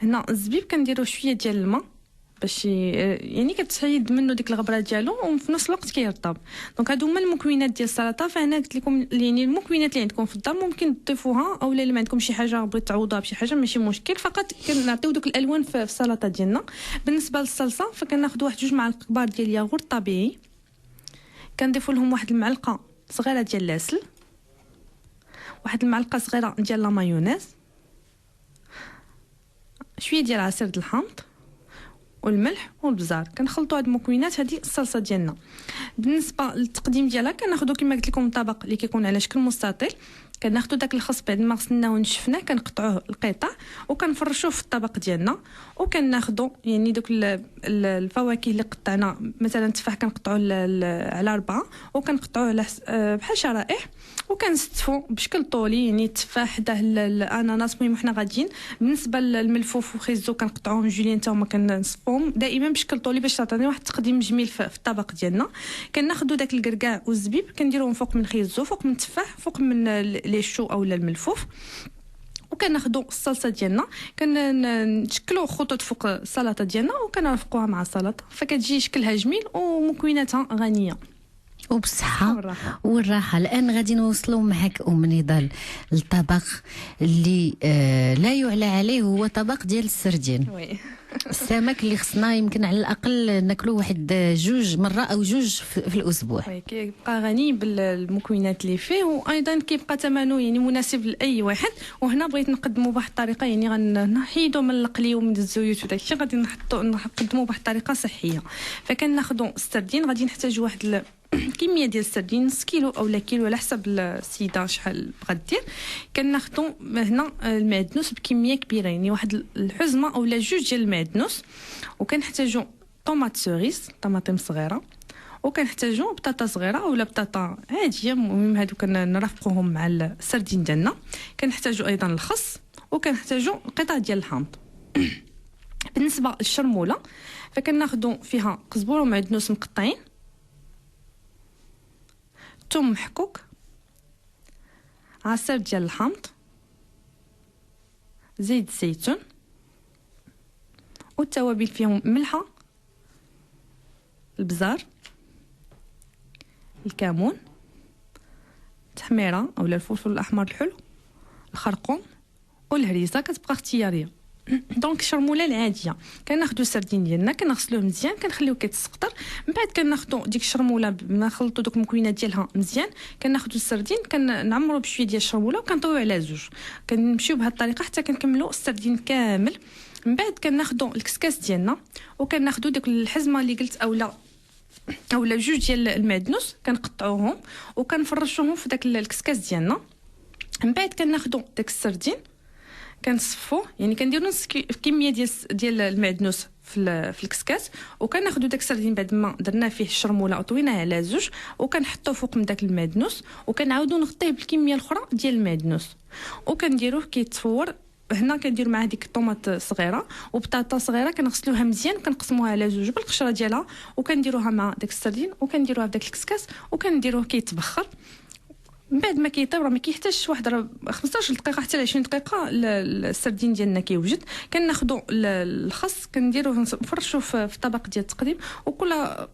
هنا الزبيب كنديروا شويه ديال الماء باش يعني كتحيد منه ديك الغبره ديالو، وفي نفس الوقت كيرطب. دونك هادو هما المكونات ديال السلطه. فانا قلت لكم يعني المكونات اللي عندكم في الدار ممكن تضيفوها، اولا الا ما عندكم شي حاجه بغيت تعوضوها بشي حاجه ماشي مشكل، فقط كنعطيو دوك الالوان في السلطه ديالنا. بالنسبه للصلصه فكناخذ واحد 2 معالق كبار ديال الياغورت طبيعي، كنضيفوا لهم واحد المعلقه صغيره ديال العسل، واحد المعلقه صغيره ديال لا مايونيز، شويه ديال عصير د الحامض والملح والبزار. كنخلطوا هاد المكونات، هذه الصلصه ديالنا. بالنسبه للتقديم ديالها كناخذوا كما قلت لكم طبق اللي كيكون على شكل مستطيل، كناخذوا داك الخس بعد ما غسلناه ونشفناه كنقطعوه القطع وكنفرشوه في الطبق ديالنا، وكناخذوا يعني دوك الفواكه اللي قطعنا، مثلا التفاح كنقطعوه على 4 وكنقطعوه على بحال شرائح، وكنستفوا بشكل طولي، يعني التفاح حداه الاناناس. المهم حنا غاديين. بالنسبه للملفوف وخيزو كنقطعوهم جوليان حتى هما كنصفوهم دائما بشكل طولي باش تعطينا واحد التقديم جميل في الطبق ديالنا. كناخذوا داك الكركاع والزبيب كنديروهم فوق من خيزو، فوق من التفاح، فوق من لي شو اولا الملفوف، وكناخذوا الصلصه ديالنا كنشكلوا خطوط فوق السلطه ديالنا وكنرفقوها مع السلطه، فكتجي شكلها جميل ومكوناتها غنيه. وبصحة والراحة. الآن غادي نوصلوا معك أم نضال الطبق اللي لا يعلى عليه، هو طبق ديال السردين. السمك اللي خصنا يمكن على الأقل ناكلوه واحد 2 مرات أو 2 في الأسبوع. كيبقى غني بالمكونات اللي فيه، وأيضا كيبقى ثمنه يعني مناسب لأي واحد. وهنا بغيت نقدمه بواحد الطريقة يعني غنحيدو من القلي ومن الزيوت وداك الشيء، غادي نقدمه بواحد الطريقة صحية. فكناخذوا السردين، غادي نحتاجوا واحد كميه ديال السردين نص كيلو اولا كيلو على حسب السيده شحال بغات دير. كناخذوا هنا المعدنوس بكميه كبيره، يعني واحد الحزمه اولا 2 ديال المعدنوس. وكنحتاجوا طوماط سوريس، طماطم صغيره، وكنحتاجوا بطاطا صغيره اولا بطاطا عاديه. المهم هادو كنرافقوهم مع السردين ديالنا. كنحتاجوا ايضا الخس، وكنحتاجوا قطع ديال الحامض. بالنسبه للشرموله فكناخذوا فيها قزبور ومعدنوس مقطعين، ثوم محكوك، عصير ديال الحامض، زيت الزيتون، والتوابل فيهم ملحه، البزار، الكمون، التحميره اولا الفلفل الاحمر الحلو، الخرقوم والهريسه، كتبقى اختياريه. دونك الشرموله العاديه كناخذوا السردين ديالنا كنغسلوه مزيان، كنخليوه كيتسقطر. من بعد كناخذوا ديك الشرموله نخلطوا دوك المكونات ديالها مزيان، كناخذوا السردين كنعمروا بشويه ديال الشرموله وكنطويو على 2. كنمشيو بهذه الطريقه حتى كنكملوا السردين كامل. من بعد كناخذوا الكسكاس ديالنا وكناخذوا ديك الحزمه اللي قلت اولا 2 ديال المعدنوس، كنقطعوهم وكنفرشوهم في داك الكسكاس ديالنا. من بعد كناخذوا داك السردين كنصفوه، يعني كنديروا نص كميه ديال المعدنوس في الكسكاس، وكناخذوا داك السردين بعد ما درنا فيه الشرموله وطويناه على 2 وكنحطوه فوق من داك المعدنوس، وكنعاودوا نغطيه بالكميه الاخرى ديال المعدنوس وكنديروه كيتفور. هنا كندير معاه ديك الطوماط صغيره وبطاطا صغيره، كنغسلوها مزيان وكنقسموها على 2 بالقشره ديالها، وكنديروها مع داك السردين وكنديروها في داك الكسكاس وكنديروه كيتبخر. من بعد ما كيطيب راه ما كيحتاجش واحد 15 دقيقه حتى ل 20 دقيقه السردين ديالنا كيوجد. كناخذوا الخس كنديروه نفرشوه في طبق ديال التقديم، وكل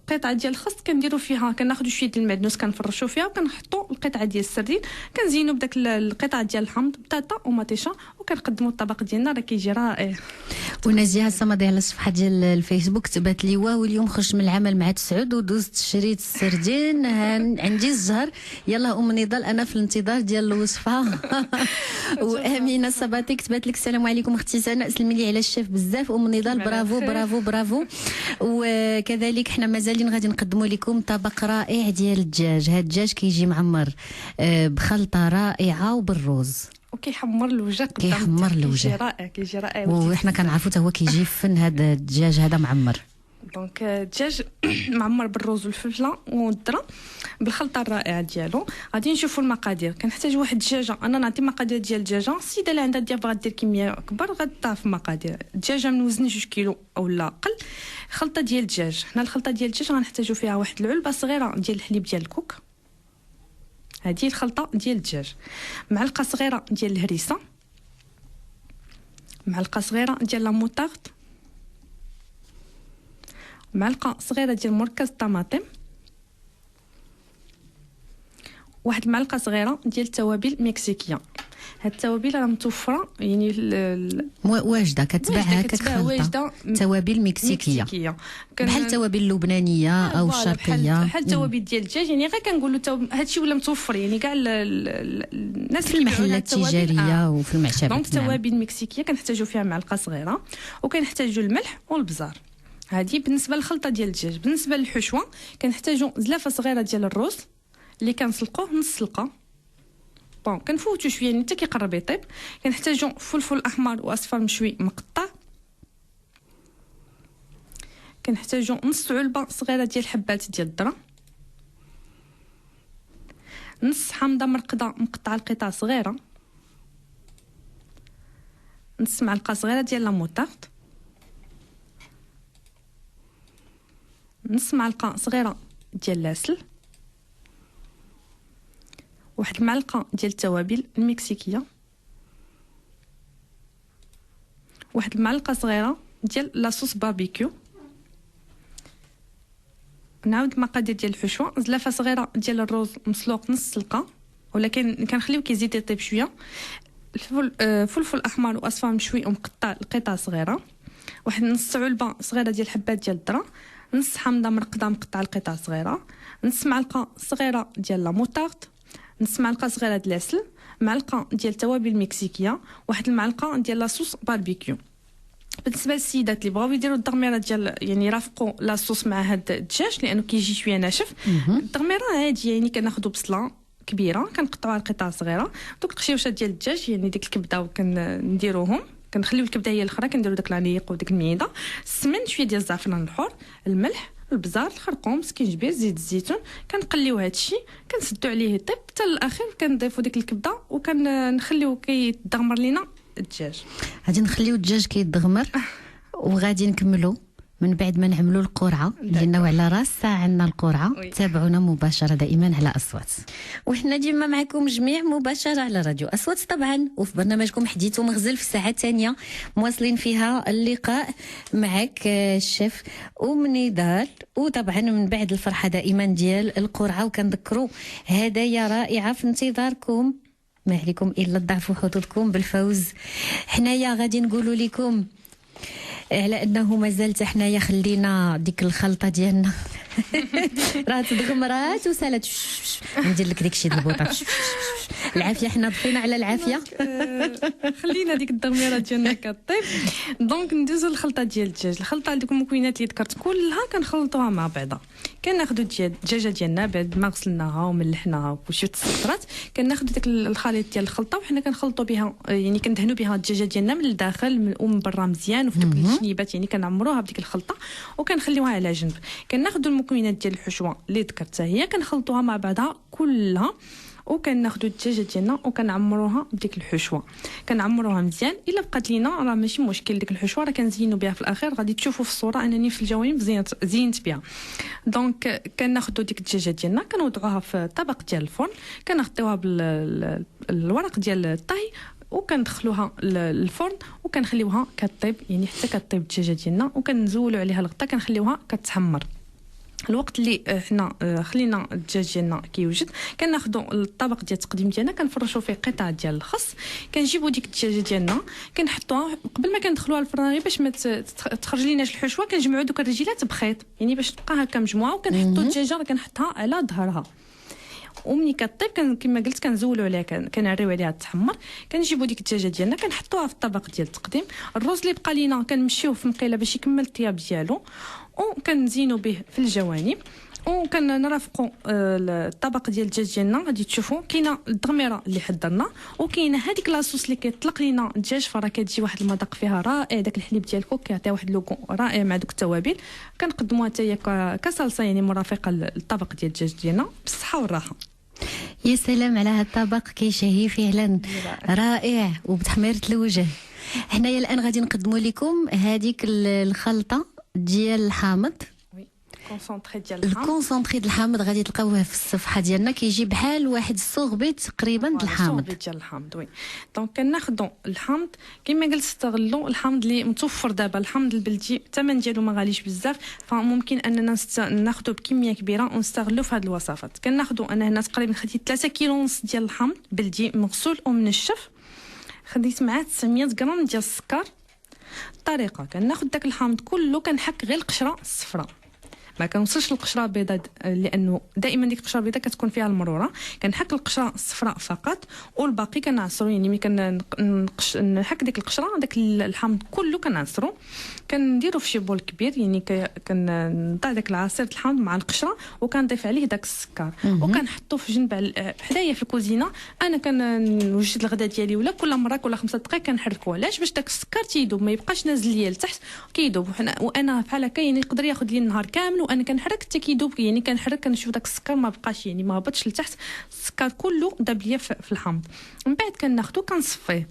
قطعه ديال الخس كنديروا فيها كناخذوا شويه ديال المعدنوس كنفرشوا فيها، وكنحطوا القطعه ديال السردين كنزينوا بداك القطعه ديال الحامض بطاطا ومطيشه، وكنقدموا الطبق ديالنا راه كيجي رائع. ونزيها الصمدي على الصفحه ديال الفيسبوك تبات لي واو اليوم خرجت من العمل مع تسعود ودوزت شريت السردين عندي الزهر. يلا ام نضال انا في الانتظار ديال الوصفه. وامينه الصباطي كتبات لك السلام عليكم اختي سناء، سلمي لي على الشيف بزاف. ام نضال برافو برافو برافو. وكذلك حنا مازالين غادي نقدموا لكم طبق رائع ديال الدجاج. هذا الدجاج كيجي معمر بخلطه رائعه وبالروز وكيحمر الوجه قدام، كيحمر الوجه، كيجي رائع. وحنا كنعرفوا حتى هو كيجي فن هذا الدجاج هذا معمر. دونك الدجاج معمر بالروز والفلفله والذره بالخلطه الرائعه ديالو. غادي نشوفوا المقادير. كنحتاج واحد الدجاجه، انا نعطي مقادير ديال الدجاجه. السيده اللي عندها ديال بغات دير كميه كبر غتضاعف المقادير. الدجاجه من وزن 2 كيلو اولا اقل. خلطه ديال الدجاج، حنا الخلطه ديال الدجاج غنحتاجوا فيها واحد العلبه صغيره ديال الحليب ديال الكوك، هذه الخلطه ديال الدجاج، معلقه صغيره ديال الهريسه، معلقه صغيره ديال لا موطارد، معلقه صغيره ديال مركز الطماطم، واحد المعلقه صغيره ديال التوابل مكسيكيه. هاد التوابل راه متوفره يعني واجده كتباعها كخلطه توابل مكسيكيه بحال التوابل اللبنانيه او الشرقيه، بحال التوابل ديال الدجاج. يعني غير كنقولوا هادشي ولا متوفر، يعني كاع الناس في المحلات التجاريه وفي المعشبات. دونك التوابل المكسيكيه كنحتاجوا فيها معلقه صغيره، وكنحتاجوا الملح والبزار. هذه بالنسبه للخلطه ديال الدجاج. بالنسبه للحشوه كنحتاجوا زلافه صغيره ديال الرز اللي كنسلقوه نص سلقه، بون كنفوتو شويه يعني حتى كيقرب يطيب. كنحتاجوا فلفل احمر واصفر مشوي مقطع. كنحتاجوا نص علبه صغيره ديال الحبات ديال الذره، نص حامضه مرقده مقطعه لقطع صغيره، نص معلقه صغيره ديال لا موطارد، نص معلقه صغيره ديال العسل، واحد المعلقه ديال التوابل المكسيكيه، واحد المعلقه صغيره ديال لاصوص باربيكيو. نعاود المقادير ديال الحشوه: زلافه صغيره ديال الروز مسلوق نص سلقه، ولكن كنخليو كيزيد يطيب شويه. فلفل احمر واصفر مشوي ومقطع لقطع صغيره. واحد نص علبه صغيره ديال حبات ديال الذره. نص حامضه مرقده مقطع لقطع صغيره. نص معلقه صغيره ديال لا موطارد. نص معلقه صغيره ديال العسل. معلقه ديال التوابل مكسيكيه. واحد المعلقه ديال لاصوص باربيكيو. بالنسبه للسيدات اللي بغاو يديروا الدغميره ديال يعني يرافقوا لاصوص مع هاد الدجاج لانه كيجي شويه ناشف، الدغميره عادي يعني كناخذوا بصله كبيره كنقطعوها لقطع صغيره. دوك القشيوشه ديال الدجاج يعني ديك الكبده وكنديروهم، كنخليو الكبده هي الاخرى، كنديروا داك العنيق وديك المعيده، السمن، شويه ديال الزعفران الحر، الملح، البزار، الخرقوم، سكينجبير، زيت الزيتون. كنقليو هادشي، كنسدوا عليه يطيب حتى الاخير، كنضيفوا ديك الكبده وكنخليو كيتدغمر لينا الدجاج. غادي نخليو الدجاج كيتدغمر وغادي نكملوا من بعد ما نعملوا القرعه، لانه على راس ساعه عندنا القرعه. تابعونا مباشره دائما على اصوات، وحنا ديما معكم جميع مباشره على راديو اصوات طبعا، وفي برنامجكم حديث ومغزل في الساعه الثانيه مواصلين فيها اللقاء معك الشيف نضال. وطبعا من بعد الفرحه دائما ديال القرعه، وكنذكروا هدايا رائعه في انتظاركم، ما عليكم الا تضعفوا حظوظكم بالفوز. حنايا غادي نقولوا لكم على انه مازال حنايا خلينا ديك الخلطه ديالنا راه تدغمرات وسالت. ندير لك داكشي ديال البوطه العافيه، حنا ضفينا على العافيه. خلينا ديك الدغميره ديالنا كطيب. دونك ندوزو للخلطه ديال الدجاج. الخلطه ديك المكونات اللي ذكرت كلها كنخلطوها مع بعضها. كناخذوا الدجاجه ديالنا بعد ما غسلناها وملحناها وشويه السكرات، كناخذوا داك الخليط ديال الخلطه وحنا كنخلطوا بها، يعني كندهنوا بها الدجاجه ديالنا من الداخل ومن برا مزيان، وفي دوك الشنيبات يعني كنعمروها بديك الخلطه وكنخليوها على جنب. كناخذوا المكونات ديال الحشوه اللي ذكرتها هي كنخلطوها مع بعضها كلها، وكناخذوا الدجاجه ديالنا وكنعمروها بديك الحشوه، كنعمروها مزيان. الا بقات لينا راه ماشي مشكل، ديك الحشوه راه كنزينوا بها في الاخير، غادي تشوفوا في الصوره انني في الجوانب زينت بها. دونك كناخذوا ديك الدجاجه ديالنا كنوضعوها في طبق ديال الفرن، كنغطيوها بالورق ديال الطهي وكندخلوها للفرن وكنخليوها كطيب، يعني حتى كطيب الدجاجه ديالنا، وكنزولوا عليها الغطاء كنخليوها كتحمر. الوقت اللي حنا خلينا الدجاج ديالنا كيوجد، كناخذوا الطبق ديال التقديم ديالنا كنفرشوا فيه قطع ديال الخس، كنجيبوا ديك الدجاجه ديالنا كنحطوها قبل ما كندخلوها الفرن غير باش ما تخرج ليناش الحشوه. كنجمعوا دوك الرجيلات بخيط يعني باش تبقى هكا مجموعه، وكنحطوا الدجاجه كنحطها على ظهرها، ومني كطيب كما قلت كنزولوا عليها، كنعريو عليها تحمر. كنجيبوا ديك الدجاجه ديالنا كنحطوها في الطبق ديال التقديم. الرز اللي بقى لينا كنمشيوه في مقيله باش يكمل الطياب ديالو، وكنزينوا به في الجوانب، وكنرافقوا الطبق ديال الدجاج ديالنا. غادي تشوفوا كاينه الدغميره اللي حضرنا، وكاينه هذيك لاصوص اللي كيطلق لينا الدجاج، فراه كتجي واحد المذاق فيها رائع. داك الحليب ديال الكوك كيعطي واحد لوكو رائع مع دوك التوابل. كنقدموها حتى هي كصلصه يعني مرافقه للطبق ديال الدجاج ديالنا بالصحه والراحه. يا سلام على هذا الطبق، كيشهي فعلا رائع وبتحميرة الوجه. حنايا الان غادي نقدموا لكم هذيك الخلطه ديال الحامض، الكونسونطري ديال الحامض. غادي تلقاوه في الصفحه ديالنا، كيجي بحال واحد الصغبيط تقريبا ديال الحامض. ديال الحامض وي. دونك كناخذوا الحامض كما قلت، استغلوا الحامض اللي متوفر دابا. الحامض البلدي الثمن ديالو ما غاليش بزاف، فممكن اننا ناخذوا بكميه كبيره ونستغلوا في هذه الوصفات. كناخذوا انا هنا تقريبا خديت 3 كيلو ونص ديال الحامض بلدي مغسول ومنشف، خديت معاه 900 غرام ديال السكر. الطريقه كناخذ داك الحامض كله كنحك غير القشره الصفراء، ما كنوصلش للقشره البيضاء لانه دائما ديك القشره البيضاء كتكون فيها المروره. كنحك القشره الصفراء فقط، والباقي كنعصرو، يعني ملي كنحك ديك القشره داك الحامض كله كنعصرو، كنديرو في شي بول كبير، يعني كنضع داك العصير الحامض مع القشره وكنضيف عليه داك السكر وكنحطو في جنب حدايا في الكوزينه. انا كنوجد الغداء ديالي ولا كل مره كل 5 دقائق كنحركو. علاش؟ باش داك السكر تيذوب، ما يبقاش نازل ليا لتحت، كيذوب. وانا بحال هكا يعني يقدر ياخذ لي النهار كامل وانا كنحرك حتى كيذوب، يعني كنحرك كنشوف داك السكر ما بقاش، يعني ما هبطش لتحت، السكر كله داب ليا في الحامض. من بعد كناخذو كنصفيه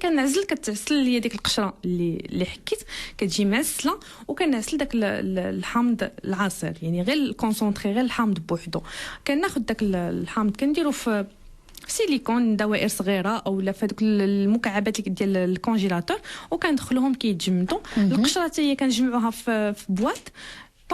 كنعزل، كتعسل ليا ديك القشره اللي حكيت كتجي معسله، وكنعسل داك الحامض العصير، يعني غير الكونسونطري غير الحامض بوحدو. كناخذ داك الحامض كنديرو في سيليكون دوائر صغيره اولا في هذوك المكعبات ديال الكونجيلاتور، وكندخلوهم كيتجمدوا. القشره حتى هي كنجمعوها في بواط،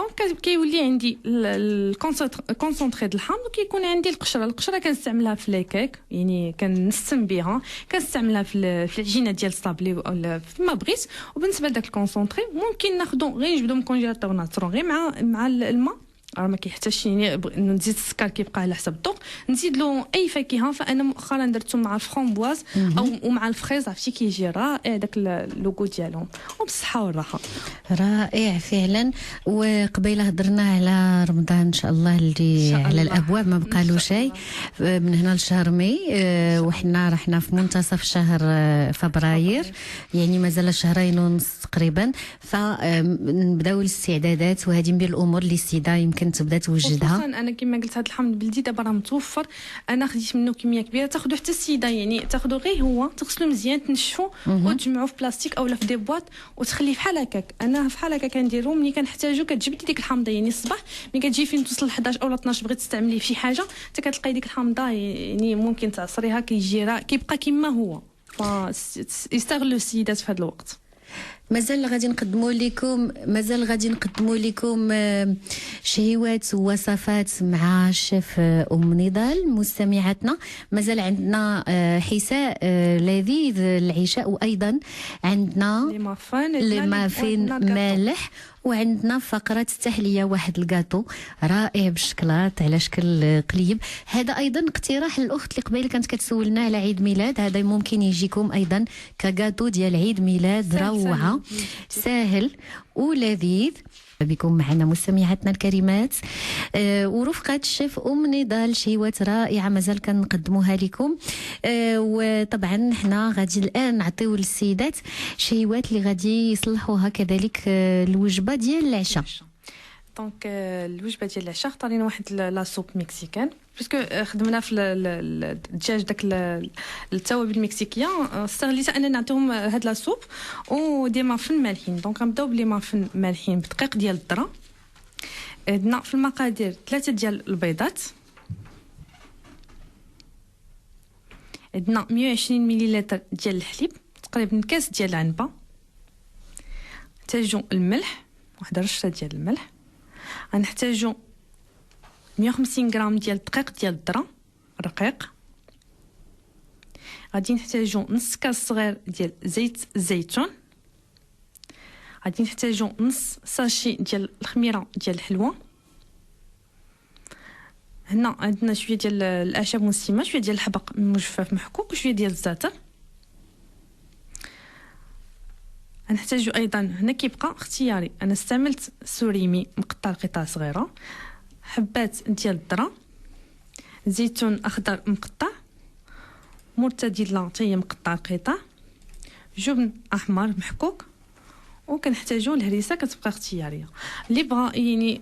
دونك كيولي عندي الكونسونطري د الحامض وكيكون عندي القشره كنستعملها في ليكيك يعني كنسم بها كنستعملها في العجينه ديال الصابلي ولا فيما بغيت. وبالنسبه لذاك الكونسونطري ممكن ناخذو غير نجبدو من الكونجيلاتور ونعصرو غير مع الماء راه ما كيحتاجش يعني نزيد السكر كيبقى على حسب الذوق. نزيد له اي فاكهه فانا مؤخرا درتو مع الفرامبواز او ومع الفريز عرفتي كيجي رائع داك اللوغو ديالهم وبالصحه والراحه. رائع فعلا. وقبيله هضرنا على رمضان ان شاء الله اللي على الابواب ما بقالو شيء من هنا لشهر ماي وحنا رحنا في منتصف شهر فبراير يعني مازال شهرين ونص تقريبا فنبداو الاستعدادات وهذه من الامور اللي السيده يمكن تبدا توجدها. خصوصا انا كما قلت هذا الحمض البلدي دابا راه متوفر انا خديت منه كميه كبيره تاخذو حتى السيده يعني تاخذو غير هو تغسلو مزيان تنشفو وتجمعوه في بلاستيك اولا في دي بواط وتخليه بحال هكاك. انا بحال هكا كنديرو ملي كنحتاجو كتجبدي ديك الحامضه يعني الصباح ملي كتجي فين توصل 11 اولا 12 بغيتي تستعمليه في شي حاجه حتى كتلقاي ديك الحامضه يعني ممكن تعصريها كيبقى كما هو فيستغلوا السيدات في هذا الوقت. مازال غادي نقدموا لكم شهيوات ووصفات مع الشيف ام نضال. مستمعاتنا مازال عندنا حساء لذيذ العشاء وايضا عندنا لي مافين مالح وعندنا فقرة التحلية واحد الكاطو رائع بالشكلاط على شكل قليب. هذا ايضا اقتراح الاخت اللي قبيله كانت كتسولنا على عيد ميلاد. هذا ممكن يجيكم ايضا ككاطو ديال عيد ميلاد روعه سهل ولذيذ. بكم معنا مستمعاتنا الكريمات ورفقة الشيف ام نضال شهيوات رائعه مازال كنقدموها لكم. وطبعا حنا غادي الان نعطيو للسيدات شهيوات اللي غادي يصلحوها كذلك الوجبه ديال العشاء. دونك الوجبه ديال العشاء اختارينا واحد لا سوب مكسيكان باسكو خدمنا في الدجاج داك التوابل المكسيكيه استغليت انا نعطيهم هاد لا سوب ودي مافن مالحين. دونك غنبداو بلي مافن مالحين بدقيق ديال الذره. عندنا في المقادير 3 ديال البيضات. عندنا 120 مليلتر ديال الحليب تقريبا كاس ديال العنبه. نحتاجو الملح واحد رشه ديال الملح. غنحتاجو 150 غرام ديال الدقيق ديال الذره رقيق. غادي نحتاجو نص كاس صغير ديال زيت الزيتون. غادي نحتاجو نص ساشي ديال الخميره ديال الحلوه. هنا عندنا شويه ديال الاعشاب مسلمه شويه ديال الحبق مجفف محكوك وشويه ديال الزعتر. غنحتاجو ايضا هنا كيبقى اختياري انا استعملت سوريمي مقطع قطع صغيره حبات ديال الذره زيتون اخضر مقطع مرتديلا حتى هي مقطع قطع جبن احمر محكوك وكنحتاجو الهريسه كتبقى اختياريه. اللي بغى يعني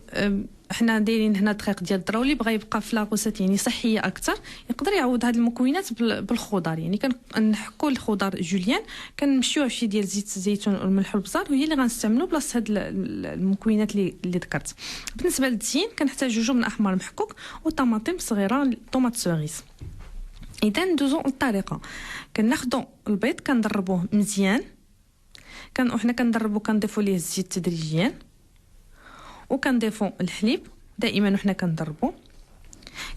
حنا دايرين هنا دقيق ديال الذره واللي بغى يبقى في لاغوسات يعني صحيه اكثر يقدر يعوض هاد المكونات بالخضر يعني كنحكوا الخضر جوليان كنمشيوها فشي ديال زيت الزيتون والملح والبزار وهي اللي غنستعملوا بلاصه هاد المكونات اللي ذكرت. بالنسبه للتزيين كنحتاجو جبن احمر محكوك وطماطم صغيره طوماط سوريس. اذا ندوزو للطريقه كناخذوا البيض كنضربوه مزيان وحنا كنضربو كنضيفوا ليه الزيت تدريجيا وكنضيفوا الحليب دائما وحنا كنضربو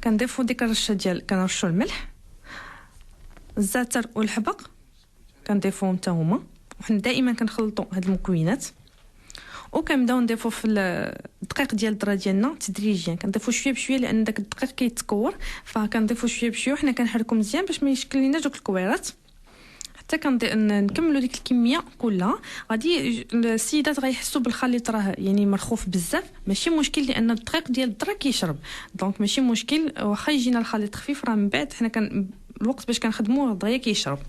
كنضيفوا ديك الرشه ديال كنرشوا الملح الزعتر والحبق كنضيفوهم حتى هما وحنا دائما كنخلطوا هاد المكونات وكنبداو نضيفوا في الدقيق ديال الذره ديالنا تدريجيا كنضيفوا شويه بشويه لان داك الدقيق كيتكور فكنضيفوا شويه بشويه وحنا كنحركوا مزيان باش ما يشكل لينا دوك الكويرات حتى نكملوا ديك الكميه كلها. غادي السيدات غيحسوا بالخليط راه يعني مرخوف بزاف ماشي مشكل لان الدقيق ديال الذره كيشرب دونك ماشي مشكل واخا يجينا الخليط خفيف راه من بعد حنا الوقت باش كنخدموه دغيا كيشرب.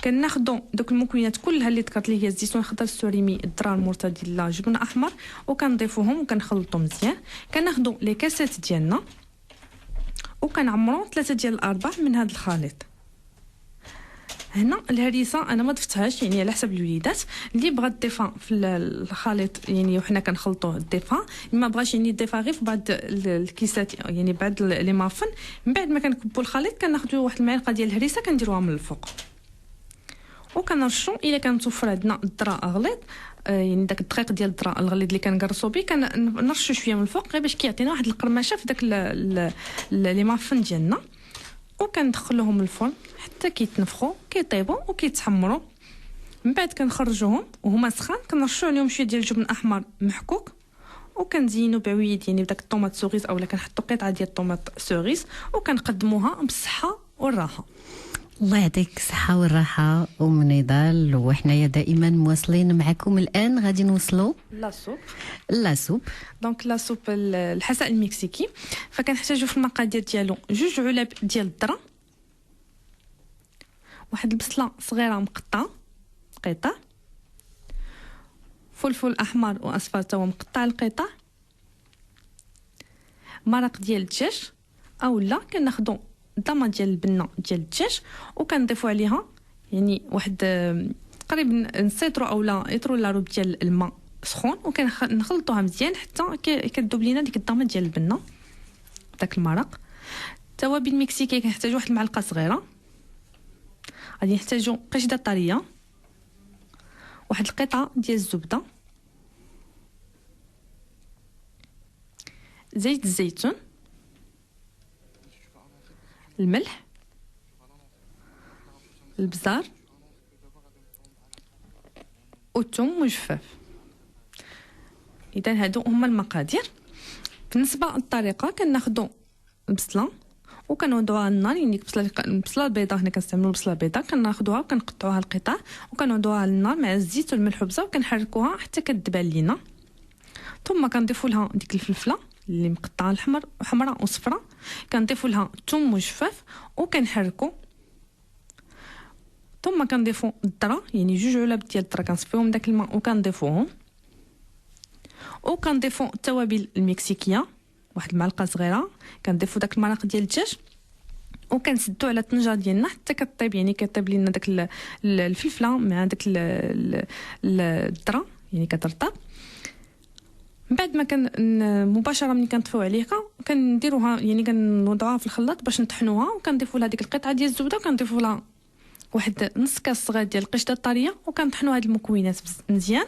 كناخذوا دوك المكونات كلها اللي ذكرت لي هي الزيتون الخضر السوريمي الذره المرتديلا جبن احمر وكنضيفوهم وكنخلطوا مزيان. كناخذوا لي كاسات ديالنا وكنعمروا 3 ديال الارباع من هذا الخليط. هنا الهريسه انا ما ضفتهاش يعني على حسب الوليدات اللي بغات تضيفها في الخليط يعني وحنا كنخلطوه ضيفها ما بغاش يعني ضيفها غير في بعض الكيسات يعني بعد لي مافن من بعد ما كنكبوا الخليط كناخذوا واحد المعلقه ديال الهريسه كنديروها من الفوق وكنرشوا الا كان متوفر عندنا الذره غليظ، يعني داك الدقيق ديال الذره الغليظ اللي كنقرصوا به، كنرشوا شويه من الفوق غير باش كيعطينا واحد القرمشه في داك لي مافن ديالنا. وكندخلوهم الفرن حتى كيتنفخوا كيطيبوا وكيتحمروا. من بعد كنخرجوهم وهما سخان، كنرشوا عليهم شويه ديال الجبن احمر محكوك، وكنزينوا بعويد يعني بداك الطوماط سوغيز اولا كنحطوا قطعه ديال الطوماط سوغيز، وكنقدموها بالصحه والراحه. الله يعطيك الصحة والراحة أم نضال. وحنايا دائما مواصلين معكم. الآن غادي نوصلوا لاسوب. دونك لاسوب الحساء المكسيكي. فكنحتاجوا في المقادير ديالو 2 علب ديال الذره، واحد البصله صغيره مقطعه قطع، فلفل احمر واصفر تا هو مقطع القطع، مرق ديال الدجاج اولا كناخذوا ضمه ديال البنه ديال الدجاج وكنضيفوا عليها يعني واحد تقريبا نسيترو اولا يطرو لا روب ديال الماء سخون، وكنخلطوها مزيان حتى كتذوب لينا ديك الضمه ديال البنه داك المرق. توابل مكسيكي كنحتاجوا واحد المعلقه صغيره، غادي نحتاجوا قشده طريه، واحد القطعه ديال الزبده، زيت الزيتون، الملح، البزار والثوم مجفف. اذا هادو هما المقادير. بالنسبه للطريقه كناخذوا البصله وكنوضعوها على النار، يعني البصله البيضاء هنا كنستعملوا البصله البيضاء، كناخذوها وكنقطعوها لقطع وكنوضعوها على النار مع الزيت والملح والبزار وكنحركوها حتى كتدبل لينا. ثم كنضيفوا لها ديك الفلفله اللي مقطعه حمراء وصفراء، كنضيفوا لها ثوم مجفف وكنحركوا. ثم كنضيفوا الذره يعني 2 علب ديال الذره كنصفيوهم داك الماء وكنضيفوهم، وكنضيفوا التوابل المكسيكيه واحد المعلقه صغيره، كنضيفوا داك المرق ديال الدجاج وكنسدوا على الطنجره ديالنا حتى كطيب، يعني كطيب لينا داك الفلفله مع داك الذره يعني كترطب. من بعد ما كان مباشره ملي كنطفيو عليها كنديروها يعني كنوضعوها في الخلاط باش نطحنوها، وكنضيفوا لها ديك القطعه ديال الزبده وكنضيفوا لها واحد نص كاس صغير ديال القشده الطريه وكنطحنوا هاد المكونات مزيان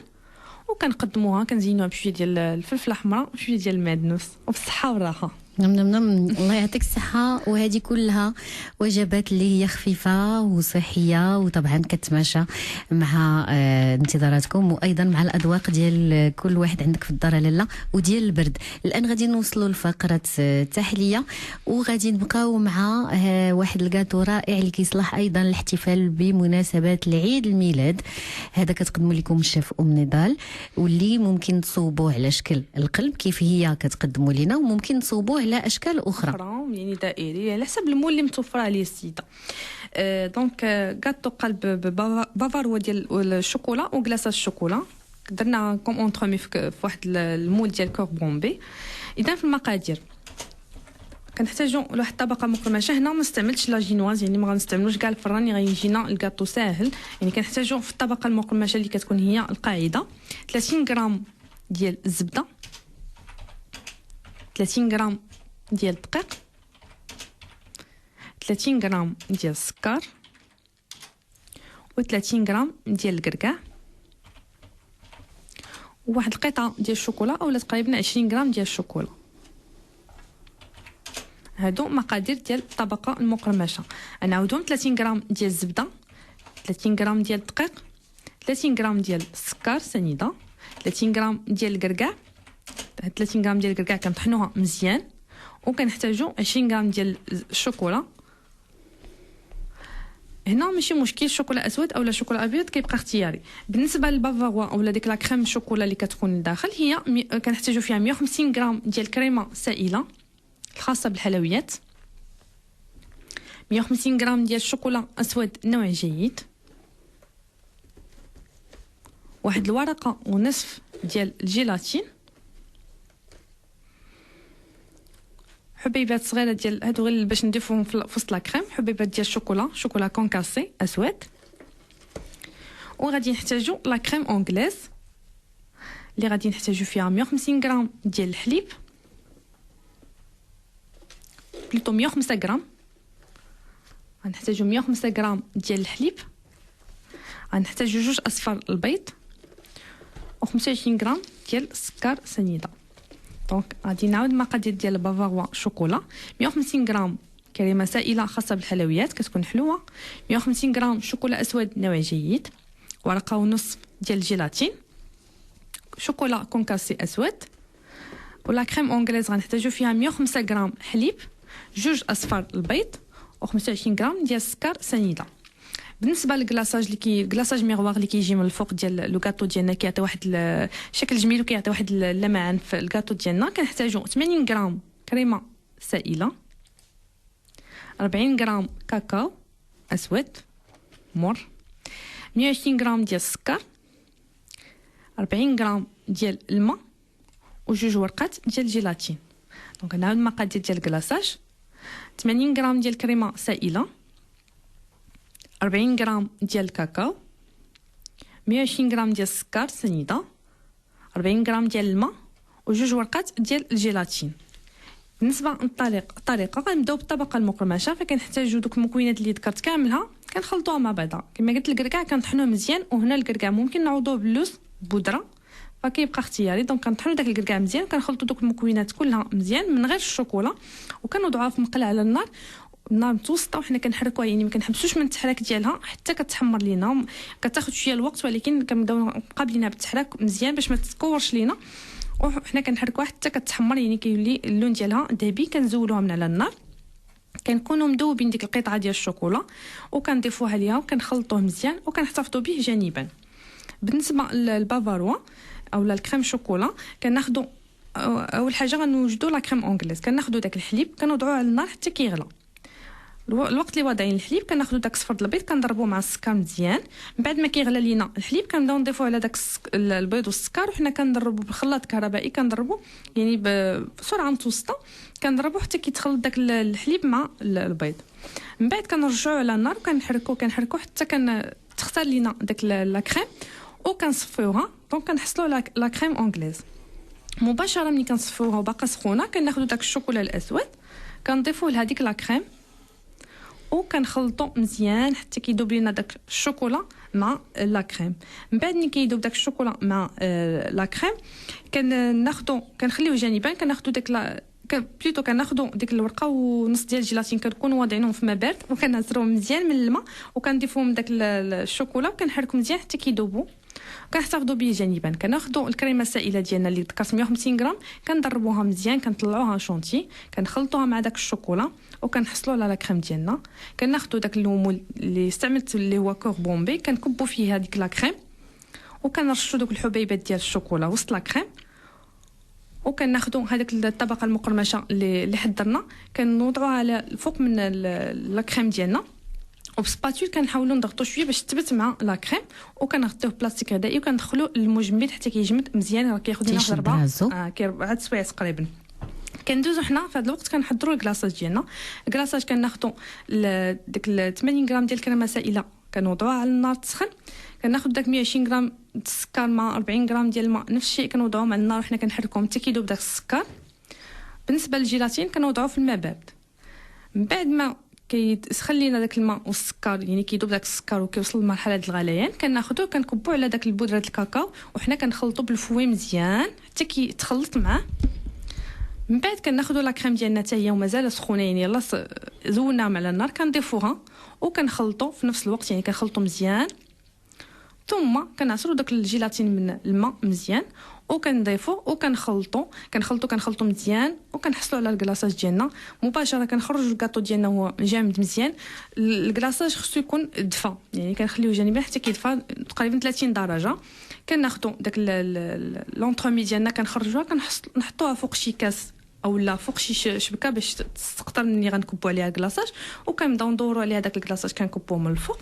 وكنقدموها كنزينوها بشويه ديال الفلفله الحمراء وشويه ديال المعدنوس وبالصحه والراحه. نعم الله يعطيك الصحة. وهذه كلها وجبات اللي هي خفيفة وصحية وطبعا كتماشى مع انتظاراتكم وأيضا مع الأذواق ديال كل واحد عندك في الدار لالا وديال البرد. الآن غادي نوصلوا لفقرة التحلية وغادي نبقاو مع واحد الكاطو رائع اللي كيصلح أيضا الاحتفال بمناسبات العيد الميلاد. هذا كتقدموا لكم الشيف أم نضال، واللي ممكن تصوبوه على شكل القلب كيف هي كتقدموا لنا، وممكن تصوبوه على اشكال اخرى يعني دائري على حسب المول اللي متوفر عليه السيده. دونك غاتو قلب بافاروا ديال الشوكولا وكلاصه الشوكولا درنا كوم اونترومي في واحد المول ديال كور بومبي. اذا في المقادير كنحتاجوا لواحد الطبقه مقرمشه. هنا ما استعملتش لا جينواز يعني ما غنستعملوش كاع الفران، غيجينا الكاطو ساهل. يعني كنحتاجوا في الطبقه المقرمشه اللي كتكون هي القاعده 30 غرام ديال الزبده، 30 غرام ديال الدقيق، 30 غرام ديال السكر، و 30 غرام ديال الكركاع، وواحد القطعه ديال الشوكولا اولا تقريبا 20 غرام ديال الشوكولا. هادو مقادير ديال الطبقه المقرمشه. نعاودهم 30 غرام ديال الزبده، 30 غرام ديال الدقيق، 30 غرام ديال السكر سنيده، 30 غرام ديال الكركاع. 30 غرام ديال الكركاع كنطحنوها مزيان، وكنحتاجوا 20 غرام ديال الشوكولا. هنا ماشي مشكل شوكولا اسود اولا شوكولا ابيض كيبقى اختياري. بالنسبه للبافاروا اولا ديك لا كريم شوكولا اللي كتكون لداخل هي كنحتاجوا فيها 150 غرام ديال الكريمه سائله الخاصه بالحلويات، 150 غرام ديال الشوكولا اسود نوع جيد، واحد الورقه ونصف ديال الجيلاتين، حبيبات صغيره ديال هادو غير باش نضيفوهم في وسط لا كريم، حبيبات ديال شوكولا كونكاسي اسود. وغادي نحتاجو لا كريم اونغليز اللي غادي نحتاجو فيها 150 غرام ديال الحليب، بلوتو 105 غرام، غنحتاجو 105 غرام ديال الحليب، غنحتاج 2 اصفار البيض و25 غرام ديال السكر سنيده. دونك غادي نعاود المقادير ديال البافاروا شوكولا: 150 غرام كريمه سائله خاصه بالحلويات كتكون حلوه، 150 غرام شوكولا اسود نوع جيد، ورقه ونص ديال الجيلاتين، شوكولا كونكاسي اسود، ولا كريم اونغليز غنحتاجو فيها 105 غرام حليب، 2 اصفار البيض و25 غرام ديال السكر سنيده. بالنسبه للكلاصاج كلاصاج ميغوار اللي كيجي من الفوق ديال لو غاتو ديالنا كيعطي واحد الشكل جميل وكيعطي واحد اللمعان في الغاتو ديالنا. كنحتاجو 80 غرام كريمه سائله، 40 غرام كاكاو اسود مر، 120 غرام ديال السكر، 40 غرام ديال الماء و2 ورقات ديال الجيلاتين. دونك نعاود المقادير ديال الكلاصاج: 80 غرام ديال الكريمه سائله، 40 غرام ديال الكاكاو، 120 غرام ديال السكر سنيده، 40 غرام ديال الماء و2 ورقات ديال الجيلاتين. بالنسبه للطريقه غنبداو بالطبقه المقرمشه، فكنحتاجو دوك المكونات اللي ذكرت كاملها كنخلطوها مع بعضها. كما قلت الكركاع كنطحنوه مزيان، وهنا الكركاع ممكن نعوضوه باللوز بودره فكيبقى اختياري. دونك كنطحنوا داك الكركاع مزيان، كنخلطوا دوك المكونات كلها مزيان من غير الشوكولا، وكنوضعوها في مقله على النار متوسطه، وحنا كنحركوها يعني ما كنحبسوش من التحراك ديالها حتى كتحمر لينا. كتاخذ شويه الوقت ولكن كنبداو قابلينها بالتحراك مزيان باش ما تتكورش لينا، وحنا كنحركوها حتى كتحمر يعني كيولي اللون ديالها ذهبي. كنزولوها من على النار، كنكونوا مذوبين ديك القطعه ديال الشوكولا وكنضيفوها ليها وكنخلطوه مزيان وكنحتفظوا به جانبا. بالنسبه للبافاروا اولا الكريم شوكولا كناخذوا اول حاجه غنوجدوا لا كريم اونغليز. كناخذوا داك الحليب كنوضعوه على النار حتى كيغلى. الوقت اللي واضعين الحليب كناخذوا داك صفر البيض كنضربوه مع السكر مزيان. من بعد ما كيغلى لينا الحليب كنبداو نضيفوه على داك البيض والسكر، وحنا كنضربوا بالخلاط كهربائي، كنضربوا يعني بسرعه متوسطه، كنضربوا حتى كيتخلط داك الحليب مع البيض. من بعد كنرجعوه على النار وكنحركوه حتى تختار لينا داك لا كريم وكنصفيوها. دونك كنحصلوا لا كريم اونغليز. مباشره ملي كنصفيوها وباقا سخونه كناخذوا داك الشوكولا الاسود كنضيفوه لهاديك لا كريم وكنخلطوا مزيان حتى كيذوب لينا داك الشوكولا مع لا كريم. من بعد ملي كيذوب داك الشوكولا مع لا كريم كنخليوه جانبا. كناخذوا داك بليتو كناخذوا ديك الورقه ونص ديال الجيلاتين كنكونوا واضعينهم في ماء بارد وكنعصروهم مزيان من الماء وكنضيفوهم داك الشوكولا وكنحركوا مزيان حتى كيذوبوا، كنحتفظوا به جانبا. كناخذوا الكريمه السائله ديالنا اللي ذكرت 150 غرام كنضربوها مزيان، كنطلعوها شونتي، كنخلطوها مع داك الشوكولا وكنحصلوا على لا كريم ديالنا. كناخذوا داك اللومول اللي استعملت اللي هو كور بومبي كنكبوا فيه هذيك لا كريم وكنرشوا دوك الحبيبات ديال الشوكولا وسط لا كريم، وكناخذوا هذيك الطبقه المقرمشه اللي حضرنا كنوضعوها على الفوق من لا كريم ديالنا، وبسباتول كنحاولوا نضغطوا شويه باش تثبت مع لا كريم، وكنغطيوه بلاستيك غذائي وكندخلوا للمجمد حتى كيجمد مزيان. راه كياخذ لنا 4 سوايع تقريبا. كندوزو حنا في هذا الوقت كنحضروا الكلاصاج ديالنا. الكلاصاج كناخذوا ديك 80 غرام ديال الكريمه سائله كنوضعوها على النار تسخن، كناخذ داك 120 غرام السكر مع 40 غرام ديال الماء نفس الشيء كنوضعوهم على النار وحنا كنحركوهم حتى كيذوب داك السكر. بالنسبه للجيلاتين كنوضعوه في الماء بارد. من بعد ما كيسخن لينا داك الماء والسكر يعني كيذوب داك السكر وكيوصل لمرحله الغليان كناخذوه كنكبوه على داك البودره الكاكاو وحنا كنخلطوا بالفوي مزيان حتى كيتخلط معاه. من بعد كناخذوا لا كريم ديالنا حتى هي ومازال سخونه يعني يلاه زولناها على النار كنضيفوها وكنخلطوا في نفس الوقت يعني كنخلطوا مزيان، ثم كنعصروا داك الجيلاتين من الماء مزيان وكنضيفوه وكنخلطوا مزيان وكنحصلوا على الكلاصاج ديالنا. مباشره كنخرجوا الكاطو ديالنا هو جامد مزيان. الكلاصاج خصو يكون دفا يعني كنخليوه جانبا حتى كيدفى تقريبا 30 درجه. كناخذوا داك لونطرومي ديالنا كنخرجوها نحطوها فوق شي كاس اولا فوق شي شبكه باش تسقطر ملي غنكبوا عليها الكلاصاج، وكنبداو ندوروا عليها داك الكلاصاج كنكبوه من الفوق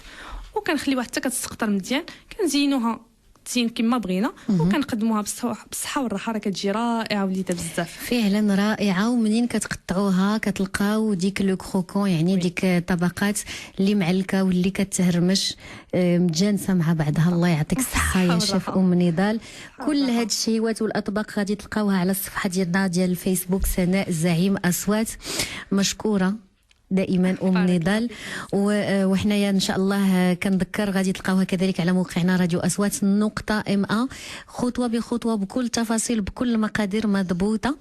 وكنخليوها حتى كتسقطر مزيان. كنزينوها تزين كما بغينا وكنقدموها بالصحه والراحه. راه كتجي رائعه وليده بزاف فعلا رائعه. ومنين كتقطعوها كتلقاو ديك لو كروكون يعني ديك طبقات اللي معلكه واللي كتهرمش متجانسه مع بعضها. الله يعطيك الصحه يا شيف نضال. كل هاد الشهيوات والاطباق غادي تلقاوها على الصفحه ديالنا ديال الفيسبوك سناء الزعيم اصوات. مشكوره دائما نضال. وحنايا ان شاء الله كنذكر غادي تلقاوها كذلك على موقعنا راديو اصوات .ma خطوه بخطوه بكل التفاصيل بكل المقادير مضبوطه.